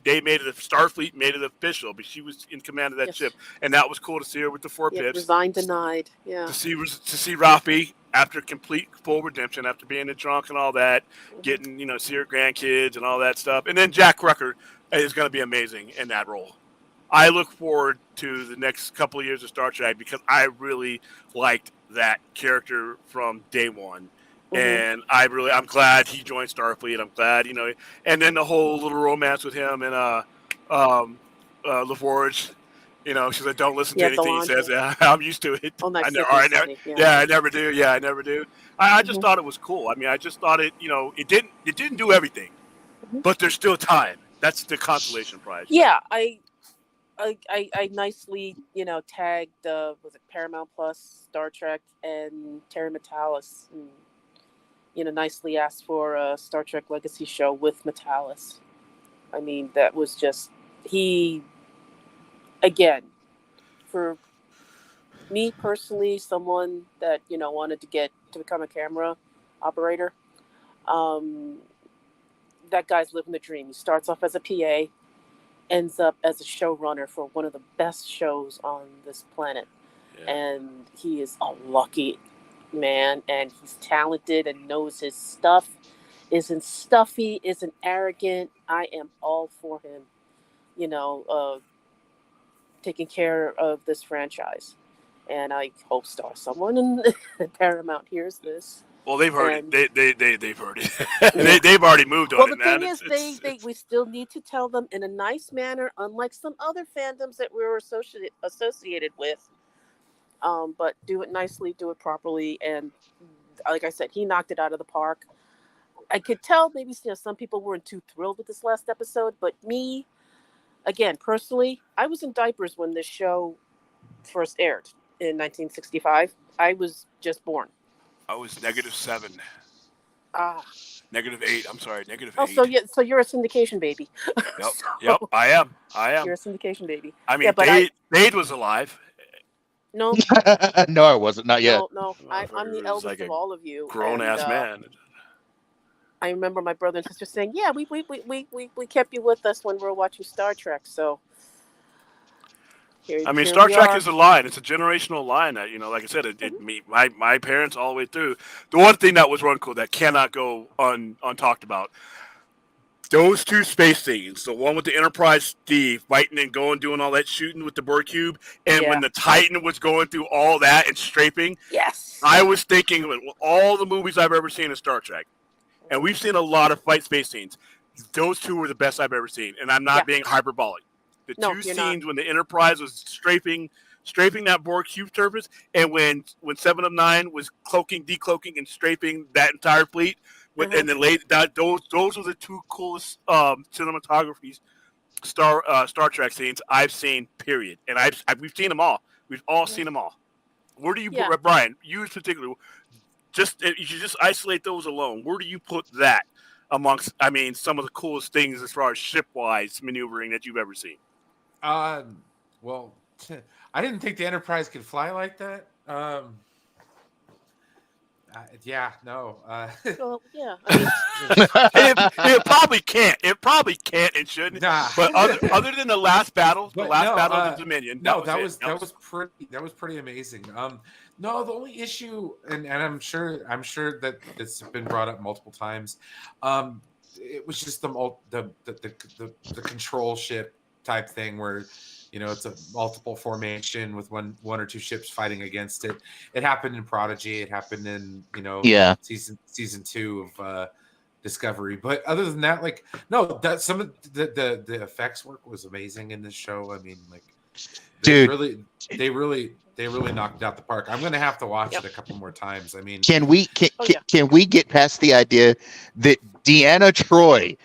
they made it. Starfleet made it official, but she was in command of that ship, and that was cool to see her with the 4 pips. Resign denied. Yeah. To see Rafi after complete full redemption, after being a drunk and all that, getting see her grandkids and all that stuff, and then Jack Rucker is going to be amazing in that role. I look forward to the next couple of years of Star Trek because I really liked that character from day one. And I'm glad he joined Starfleet. I'm glad, and then the whole little romance with him and LaForge, she's like, don't listen to anything he says. Yeah, I'm used to it. Oh, nice. I never do. Yeah, I never do. I just thought it was cool. I mean, I just thought it, it didn't do everything, but there's still time. That's the consolation prize. Yeah, I nicely, tagged was it Paramount Plus, Star Trek, and Terry Matalas, and nicely asked for a Star Trek Legacy show with Matalas. I mean, that was just again, for me personally, someone that wanted to become a camera operator. That guy's living the dream. He starts off as a PA, ends up as a showrunner for one of the best shows on this planet. Yeah. And he is a lucky man, and he's talented and knows his stuff, isn't stuffy, isn't arrogant. I am all for him, taking care of this franchise. And I hope someone in Paramount hears this. Well, they've heard it. They've heard it. They've already moved on it, man. Well, the thing is, we still need to tell them in a nice manner, unlike some other fandoms that we were associated with. But do it nicely, do it properly, and like I said, he knocked it out of the park. I could tell maybe some people weren't too thrilled with this last episode, but me, again, personally, I was in diapers when this show first aired in 1965. I was just born. I was -7. -8. I'm sorry, -8. Oh, so you're a syndication baby. Yep, yep. I am. You're a syndication baby. I mean, Dade was alive. No. No, I wasn't. Not yet. No. I'm the eldest of all of you. Grown-ass man. I remember my brother and sister saying, "Yeah, we kept you with us when we were watching Star Trek." So. Star Trek is a line. It's a generational line that, like I said, my parents all the way through. The one thing that was cool that cannot go untalked about, those 2 space scenes, the one with the Enterprise Steve fighting and doing all that shooting with the Borg cube, and when the Titan was going through all that and strafing. Yes. I was thinking with all the movies I've ever seen in Star Trek, and we've seen a lot of fight space scenes, those 2 were the best I've ever seen, and I'm not being hyperbolic. The 2 scenes when the Enterprise was strafing that Borg cube surface, and when 7 of 9 was decloaking, and strafing that entire fleet, and then those were the 2 coolest cinematographies Star Trek scenes I've seen. Period. And we've seen them all. We've all seen them all. Where do you put Brian? You in particular, if you just isolate those alone, where do you put that amongst? Some of the coolest things as far as ship-wise maneuvering that you've ever seen. Well, I didn't think the Enterprise could fly like that. Yeah, no. Well, yeah. It probably can't. It probably can't and shouldn't. Nah. But other than the last battle, of the Dominion. That was pretty amazing. No, the only issue, and I'm sure that it's been brought up multiple times. It was just the control ship type thing where it's a multiple formation with one or 2 ships fighting against it. It happened in Prodigy. It happened in season 2 of Discovery. But other than that, some of the effects work was amazing in this show. I mean, they really knocked it out the park. I'm gonna have to watch it a couple more times. I mean, can we get past the idea that Deanna Troy,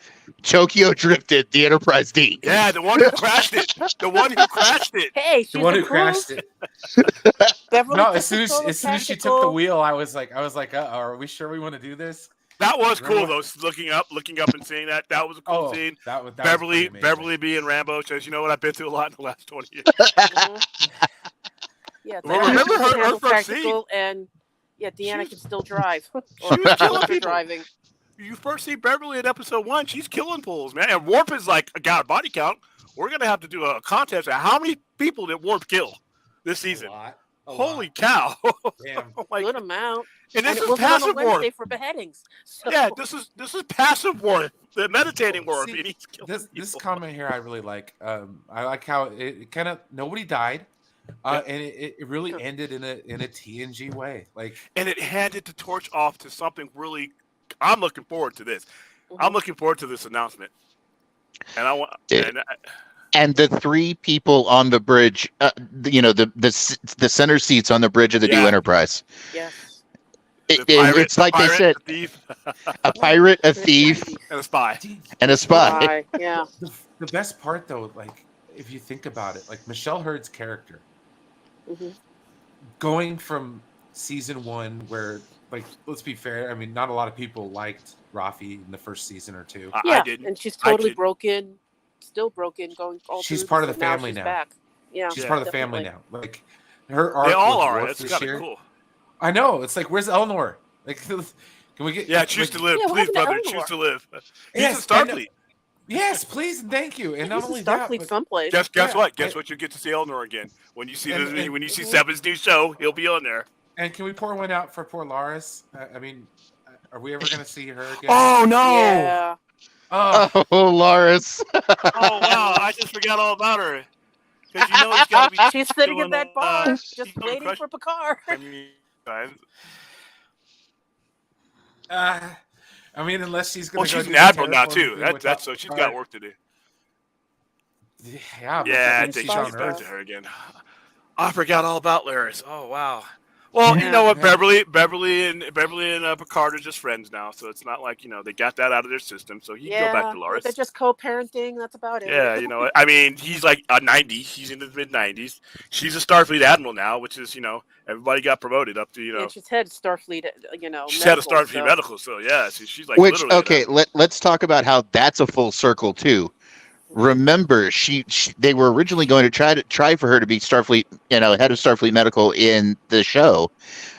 Tokyo drifted the Enterprise D. Yeah, the one who crashed it. The one who crashed it. Hey, she's The one who approved. crashed it. Beverly No, took as soon control as of she took the tactical. wheel, I was like, are we sure we want to do this? That was cool Remember though. Looking up and seeing that. That was a cool scene. that was Beverly, pretty amazing. Beverly being Rambo says, "You know what? I've been through a lot in the last 20 years." Mhm. Yeah, Well, Beverly remember can her handle first tactical, and yeah, Deanna can still drive. She was killing Or people. driving. You first see Beverly in episode 1. She's killing pools, man. And Warp is like got a body count. We're gonna have to do a contest. How many people did Warp kill this season? A lot. Holy cow! Damn. Like, Good amount. and this And it is wasn't on a passive Wednesday Warp. for beheadings. So. Yeah, this is passive Warp. The meditating Warp. See, and he's killing This people. comment here I really like. I like how it kind of nobody died, and it really ended in a TNG way. Like, And it handed the torch off to something really. I'm looking forward to this. Mhm. I'm looking forward to this announcement. And I want. And the 3 people on the bridge, the center seats on the bridge of the new Yeah. Enterprise. Yes. It's like they said, a thief, a pirate, a thief, and a spy. and a spy. Bye. Yeah. the best part though, like if you think about it, like Michelle Hurd's character hmm going from season 1 where, like, let's be fair, I mean, not a lot of people liked Rafi in the first season or 2. Yeah, I didn't. and she's I totally did. broken, still broken, going all She's through part this, of the and family she's now. Back. Yeah, She's Yeah. part of the family definitely. now. Like, her arc They all with are. Worf That's this kind year. of cool. I know. It's like, where's Eleanor? Like, can we get? Yeah, choose to live, Yeah, what please, happened to brother. Eleanor? Choose to live. He's Yes, in Starfleet. Yes, please and thank you. And Yeah, not he's in only that, Starfleet but someplace. Guess Yeah, what? I- Guess what? You get to see Eleanor again when you see And- when you see Mhm. Seven's new show. He'll be on there. and can we pour one out for poor Laris? I mean, are we ever going to see her again? Oh no! Yeah. Oh, Oh, Loris. Oh wow! I just forgot all about her. Because you know he's got to be. She's sitting doing, in that bar, he's just doing waiting crush- for Picard. I mean, I mean, unless she's going well, to she's go an do the admiral now terraforming too. thing That's without so she's Picard. got work to do. Yeah, but Yeah, I that think means she'll she's get on back to Earth. her again. I forgot all about Laris. Oh wow. Well, you Yeah. know what, Yeah. Beverly and Picard are just friends now, so it's not like they got that out of their system. So he can go back to Laris. They're just co-parenting. That's about it. Yeah, I mean, he's like a 90. He's in his mid-90s. She's a Starfleet admiral now, which is, everybody got promoted up to, And she's head Starfleet. she's had a medical, Starfleet so- medical. So yeah, she's like Which, literally. okay, let's talk about how that's a full circle too. Remember, they were originally going to try for her to be Starfleet, head of Starfleet Medical in the show,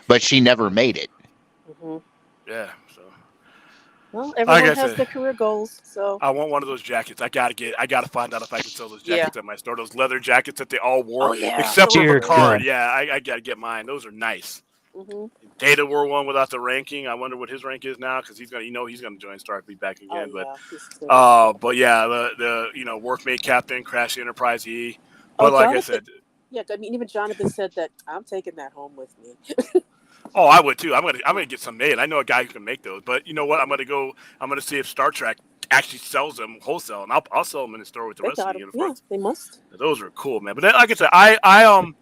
but she never made it. Mhm. Yeah. So Well, Like everyone I has said, their career goals, so I want one of those jackets. I gotta find out if I can sell those jackets at my store. Those leather jackets that they all wore, Oh, yeah. except for Dear Picard. God. Yeah, I gotta get mine. Those are nice. mhm. Data wore one without the ranking. I wonder what his rank is now because he's gonna join Starfleet back Oh, again. yeah. He's still- But yeah, the Worf made captain, crash the Enterprise E. But like I Jonathan- said, yeah, I mean, even Jonathan said that I'm taking that home with me. oh, I would too. I'm gonna get some made. I know a guy who can make those. But you know what? I'm gonna see if Star Trek actually sells them wholesale, and I'll sell them in the store with the They rest of got the 'em. Yeah, uniforms. they must. Those are cool, man. But then, like I said, I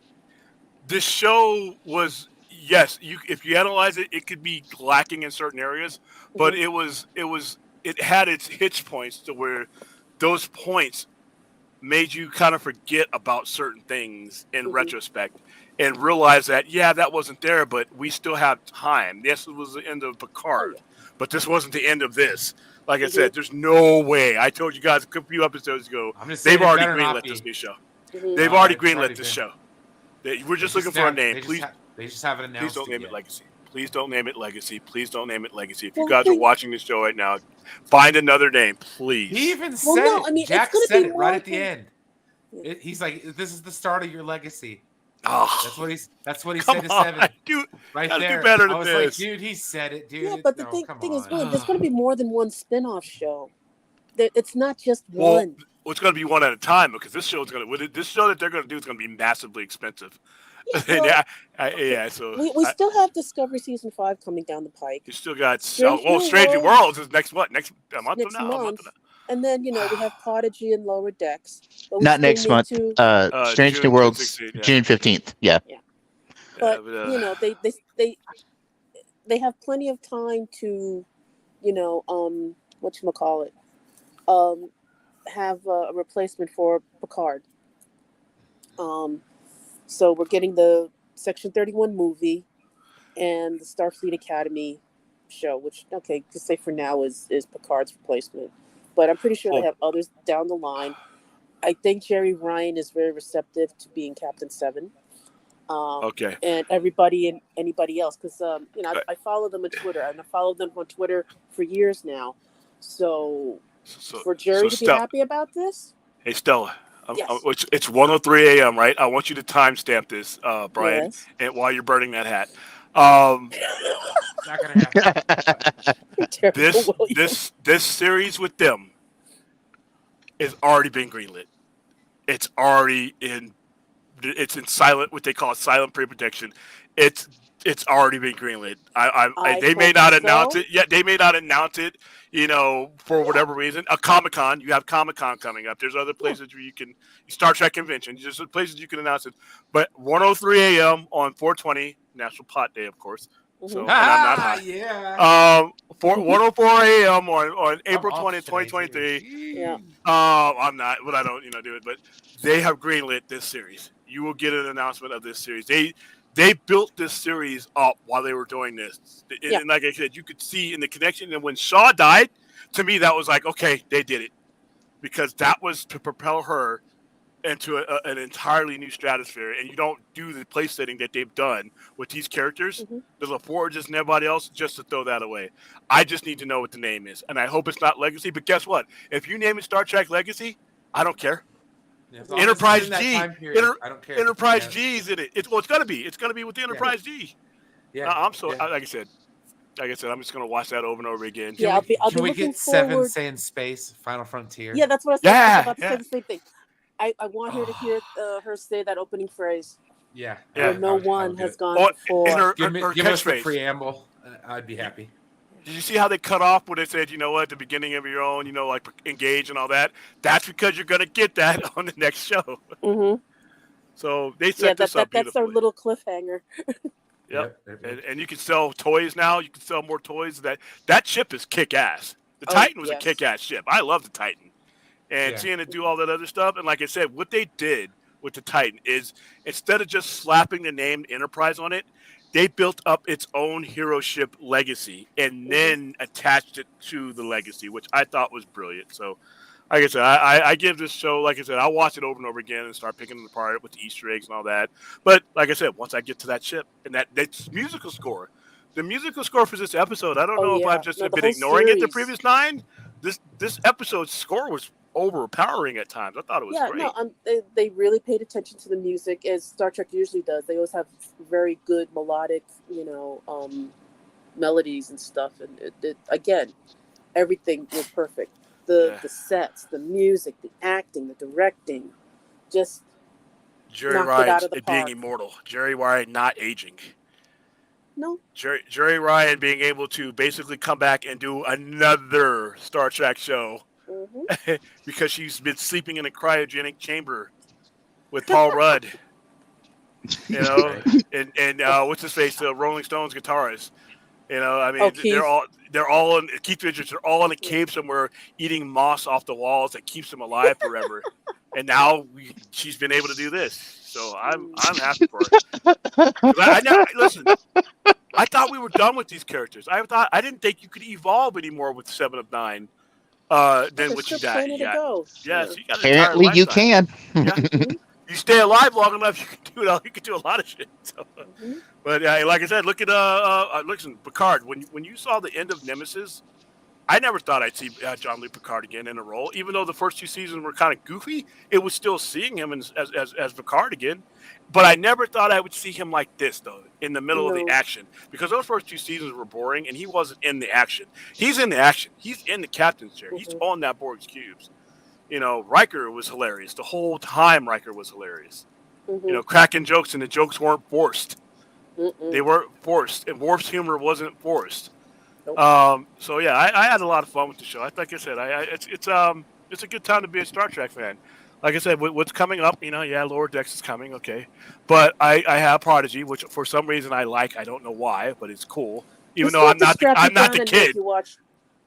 this show was yes. If you analyze it, it could be lacking in certain areas, but Mhm. it had its hitch points to where those points made you kind of forget about certain things in Mhm. retrospect and realize that that wasn't there, but we still have time. Yes, it was the end of Picard, but this wasn't the end of this. Like I said, there's no way. I told you guys a few episodes ago. I'm just saying They've it already better not greenlit be. this new show. Mhm. They've No, already it's already greenlit this been. show. We're just They looking for a name. They Please, they just haven't please announced don't name yet. it Legacy. Please don't name it Legacy. Please don't name it Legacy. If you Well, guys are they- watching this show right now, find another name, please. He even Well, said no, it. I mean, it's Jack gonna said be it more right at the than- end. Yeah. He's like, "This is the start of your legacy." Oh, That's what he come said to on, Seven dude. right gotta do there. better than I was this. like, "Dude, he said it, dude." Yeah, but the No, thing come is, on. there's going to be more than one spin-off show. It's not just Well, one. it's going to be one at a time because this show that they're going to do is going to be massively expensive. Yeah, Yeah, so we still have Discovery season 5 coming down the pike, you still got Strange New Strange New Worlds. Worlds is next a month next from now. A month month, from now. and then we have Prodigy and Lower Decks. But we Not still next need month. to- Strange June New Worlds, 16th, yeah. June 15th. Yeah. but Yeah, they have plenty of time to whatchamacallit, have a replacement for Picard. So we're getting the Section 31 movie and the Starfleet Academy show, which, okay, to say for now is Picard's replacement. But I'm pretty sure they have others down the line. I think Jerry Ryan is very receptive to being Captain Seven. Okay. And everybody and anybody else, because I follow them on Twitter, and I followed them on Twitter for years now. So for Jerry to be happy about this, hey Stella, yes. It's 1:03 a.m. right? I want you to timestamp this, Brian, Yes. and while you're burning that hat. Not gonna happen. This series with them is already been greenlit. It's already in. It's in silent, what they call silent pre-production. It's already been greenlit. They may not announce it yet. They may not announce it, for whatever reason. A Comic-Con, you have Comic-Con coming up. There's other places where you can, Star Trek convention. There's places you can announce it. But 1:03 a.m. on 420 National Pot Day, of course. So and I'm not high. Yeah. 1:04 a.m. on April 20th, 2023. Yeah. I'm not, but I don't, do it. But they have greenlit this series. You will get an announcement of this series. They built this series up while they were doing this. And like I said, you could see in the connection. And when Shaw died, to me, that was like, okay, they did it. Because that was to propel her into an entirely new stratosphere. And you don't do the place setting that they've done with these characters, the LaForges and everybody else, just to throw that away. I just need to know what the name is. And I hope it's not Legacy. But guess what? If you name it Star Trek Legacy, I don't care. Yeah, Enterprise G. I don't care. Enterprise G is in it. It's gonna be. It's gonna be with the Enterprise G. Yeah. Like I said, I'm just gonna watch that over and over again. Yeah, I'll be Can we looking get Seven forward. say in space, Final Frontier? Yeah, that's what I was about to Yeah. say the same thing. I want her to hear her say that opening phrase. Yeah. Where no one has gone before. And her Give us the catchphrase. preamble. I'd be happy. Did you see how they cut off when they said, at the beginning of your own, like engage and all that? That's because you're going to get that on the next show. Mm-hmm. So they set this up that's our beautifully. little cliffhanger. Yep. And you can sell toys now. You can sell more toys. That ship is kick-ass. The Titan was a kick-ass ship. I love the Titan. And seeing it do all that other stuff. And like I said, what they did with the Titan is instead of just slapping the name Enterprise on it, they built up its own hero ship Legacy and then attached it to the Legacy, which I thought was brilliant. So, like I said, I give this show, like I said, I'll watch it over and over again and start picking it apart with the Easter eggs and all that. But like I said, once I get to that ship and that musical score, the musical score for this episode, I don't know if I've just been ignoring it the previous 9. This episode's score was overpowering at times. I thought it was great. They really paid attention to the music, as Star Trek usually does. They always have very good melodic, melodies and stuff. And it again, everything was perfect. The sets, the music, the acting, the directing, just Jerry Ryan being immortal. Jerry Ryan not aging. No. Jerry Ryan being able to basically come back and do another Star Trek show. Mm-hmm. Because she's been sleeping in a cryogenic chamber with Paul Rudd, and what's his face, the Rolling Stones guitarist. They're all in Keith Richards. They're all in a cave somewhere, eating moss off the walls that keeps them alive forever. And now she's been able to do this, so I'm happy for her. Listen, I thought we were done with these characters. I didn't think you could evolve anymore with 7 of 9. Then what you got? Yes, you got. Apparently, you can. You stay alive long enough, you can do it. You can do a lot of shit. So. But like I said, look at listen, Picard. When you saw the end of Nemesis, I never thought I'd see Jean-Luc Picard again in a role. Even though the first 2 seasons were kind of goofy, it was still seeing him as Picard again. But I never thought I would see him like this, though, in the middle of the action. Because those first 2 seasons were boring, and he wasn't in the action. He's in the action. He's in the captain's chair. He's on that Borg's cubes. Riker was hilarious. The whole time Riker was hilarious. Cracking jokes, and the jokes weren't forced. They weren't forced. And Worf's humor wasn't forced. So, yeah, I had a lot of fun with the show. Like I said, it's a good time to be a Star Trek fan. Like I said, what's coming up, Lower Decks is coming, okay. But I have Prodigy, which for some reason I like. I don't know why, but it's cool. Even though I'm not the kid.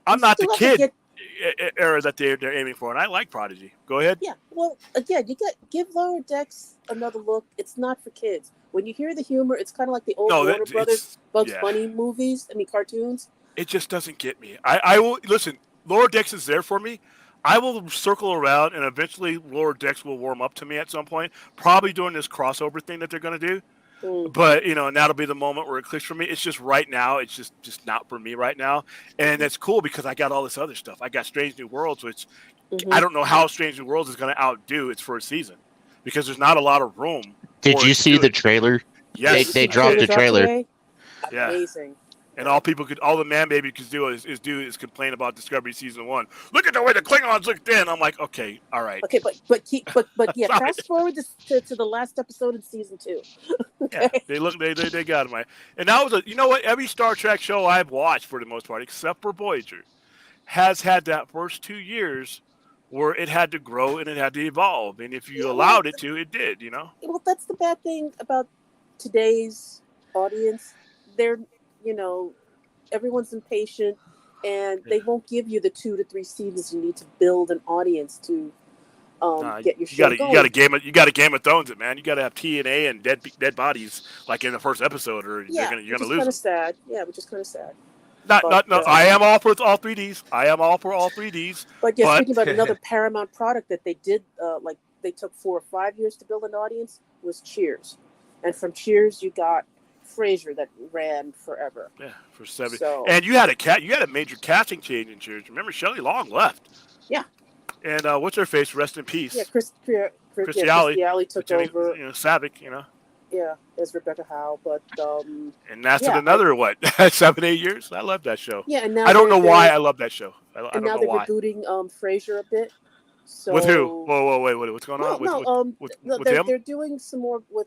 I'm not the kid. era that they're aiming for, and I like Prodigy. Go ahead. Yeah. Well, again, give Lower Decks another look. It's not for kids. When you hear the humor, it's kind of like the old Warner Brothers Bugs Bunny movies. I mean, cartoons. It just doesn't get me. I will listen. Lower Decks is there for me. I will circle around, and eventually Lower Decks will warm up to me at some point. Probably during this crossover thing that they're going to do. But and that'll be the moment where it clicks for me. It's just right now, it's just not for me right now. And that's cool because I got all this other stuff. I got Strange New Worlds, which I don't know how Strange New Worlds is going to outdo its first season because there's not a lot of room. Did you see the trailer? Yes, they dropped the trailer. Yeah. Amazing. And all the man baby could do is complain about Discovery season 1. Look at the way the Klingons look then. I'm like, okay, all right. Okay, but yeah, fast forward to the last episode in season 2. Okay. Yeah, they got him right. And that was every Star Trek show I've watched for the most part, except for Voyager, has had that first 2 years where it had to grow and it had to evolve. And if you allowed it to, it did, Well, that's the bad thing about today's audience. They're everyone's impatient, and they won't give you the 2 to 3 seasons you need to build an audience to get your show going. You got to Game of Thrones it, man. You got to have TNA and dead bodies like in the first episode, or you're gonna lose. Kind of sad. Yeah, which is kind of sad. No. I am all for all 3Ds. I am all for all 3Ds. But speaking about another Paramount product that they did, they took 4 or 5 years to build an audience, was Cheers, and from Cheers you got Frasier that ran forever. Yeah, for 7. So, and you had a major casting change in Cheers. Remember, Shelley Long left. Yeah. And what's her face? Rest in peace. Yeah, Christy Alley took over. Savick. Yeah, as Rebecca Howe, but and lasted another 7-8 years. I love that show. Yeah, and now I don't know why I love that show. I don't know why. They're rebooting Frasier a bit. So with who? Whoa, wait, what's going on? With him? They're doing some more with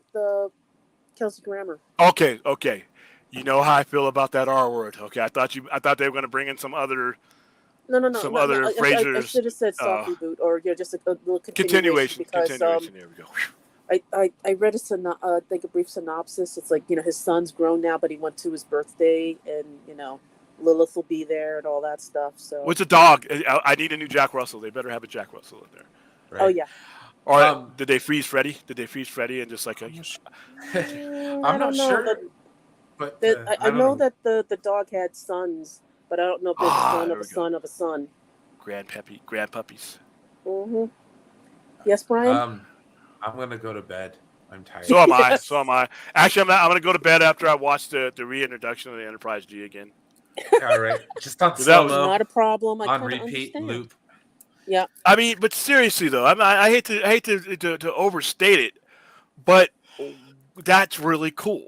Kelsey Grammer. Okay. You know how I feel about that R word. Okay, I thought they were going to bring in some other. Some other Frasers. I should have said soft reboot or just a little continuation. Because, There we go. I read a brief synopsis. It's like his son's grown now, but he went to his birthday, and Lilith will be there and all that stuff. So what's a dog? I need a new Jack Russell. They better have a Jack Russell in there. Right? Oh yeah. Or did they freeze Freddy? And just like I'm not sure. But I know that the dog had sons, but I don't know if there's a son of a son of a son. Grand puppies. Mm-hmm. Yes, Brian. I'm gonna go to bed. I'm tired. So am I. Actually, I'm gonna go to bed after I watch the reintroduction of the Enterprise G again. All right, just on that was not a problem. On repeat loop. Yeah. I mean, but seriously though, I hate to overstate it, but that's really cool.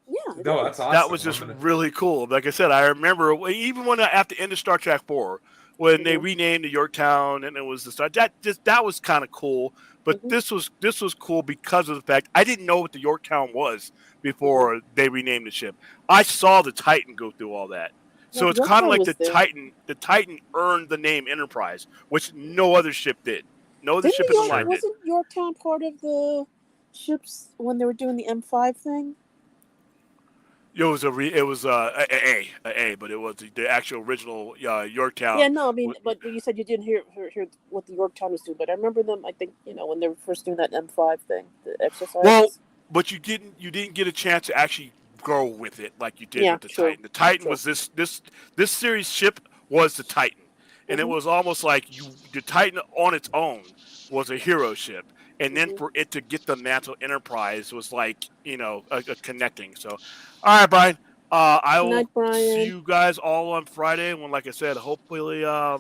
Yeah. No, that's awesome. That was just really cool. Like I said, I remember even when at the end of Star Trek 4, when they renamed the Yorktown and it was the Star, that was kind of cool. But this was cool because of the fact I didn't know what the Yorktown was before they renamed the ship. I saw the Titan go through all that. So it's kind of like the Titan. The Titan earned the name Enterprise, which no other ship did. No other ship in the line did. Wasn't Yorktown part of the ships when they were doing the M5 thing? It was a A, but it was the actual original Yorktown. Yeah, no, I mean, but you said you didn't hear what the Yorktown was doing, but I remember them. I think when they were first doing that M5 thing, the exercise. Well, but you didn't get a chance to actually go with it like you did with the Titan. The Titan was this series ship was the Titan, and it was almost like the Titan on its own was a hero ship. And then for it to get the mantle Enterprise was like, a connecting. So, all right, Brian. I will see you guys all on Friday. When, like I said, hopefully, I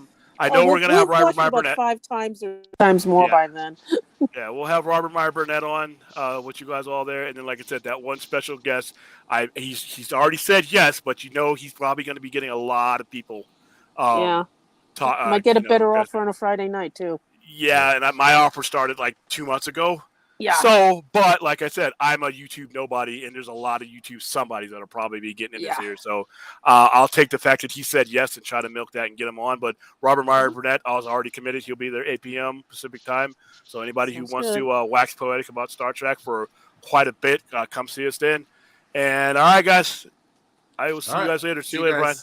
know we're going to have Robert Meyer Burnett. 5 times more by then. Yeah, we'll have Robert Meyer Burnett on with you guys all there. And then, like I said, that one special guest, he's already said yes, but he's probably going to be getting a lot of people. Might get a better offer on a Friday night, too. Yeah, and my offer started like 2 months ago. Yeah. So, but like I said, I'm a YouTube nobody, and there's a lot of YouTube somebodies that'll probably be getting in this here. So, I'll take the fact that he said yes and try to milk that and get him on. But Robert Meyer Burnett, I was already committed. He'll be there 8 p.m. Pacific time. So anybody who wants to wax poetic about Star Trek for quite a bit, come see us then. And all right, guys, I will see you guys later. See you later, Brian.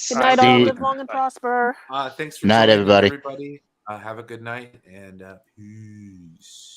Good night, all. See- Live long and prosper. Thanks for Night, joining, everybody. everybody. Have a good night and peace.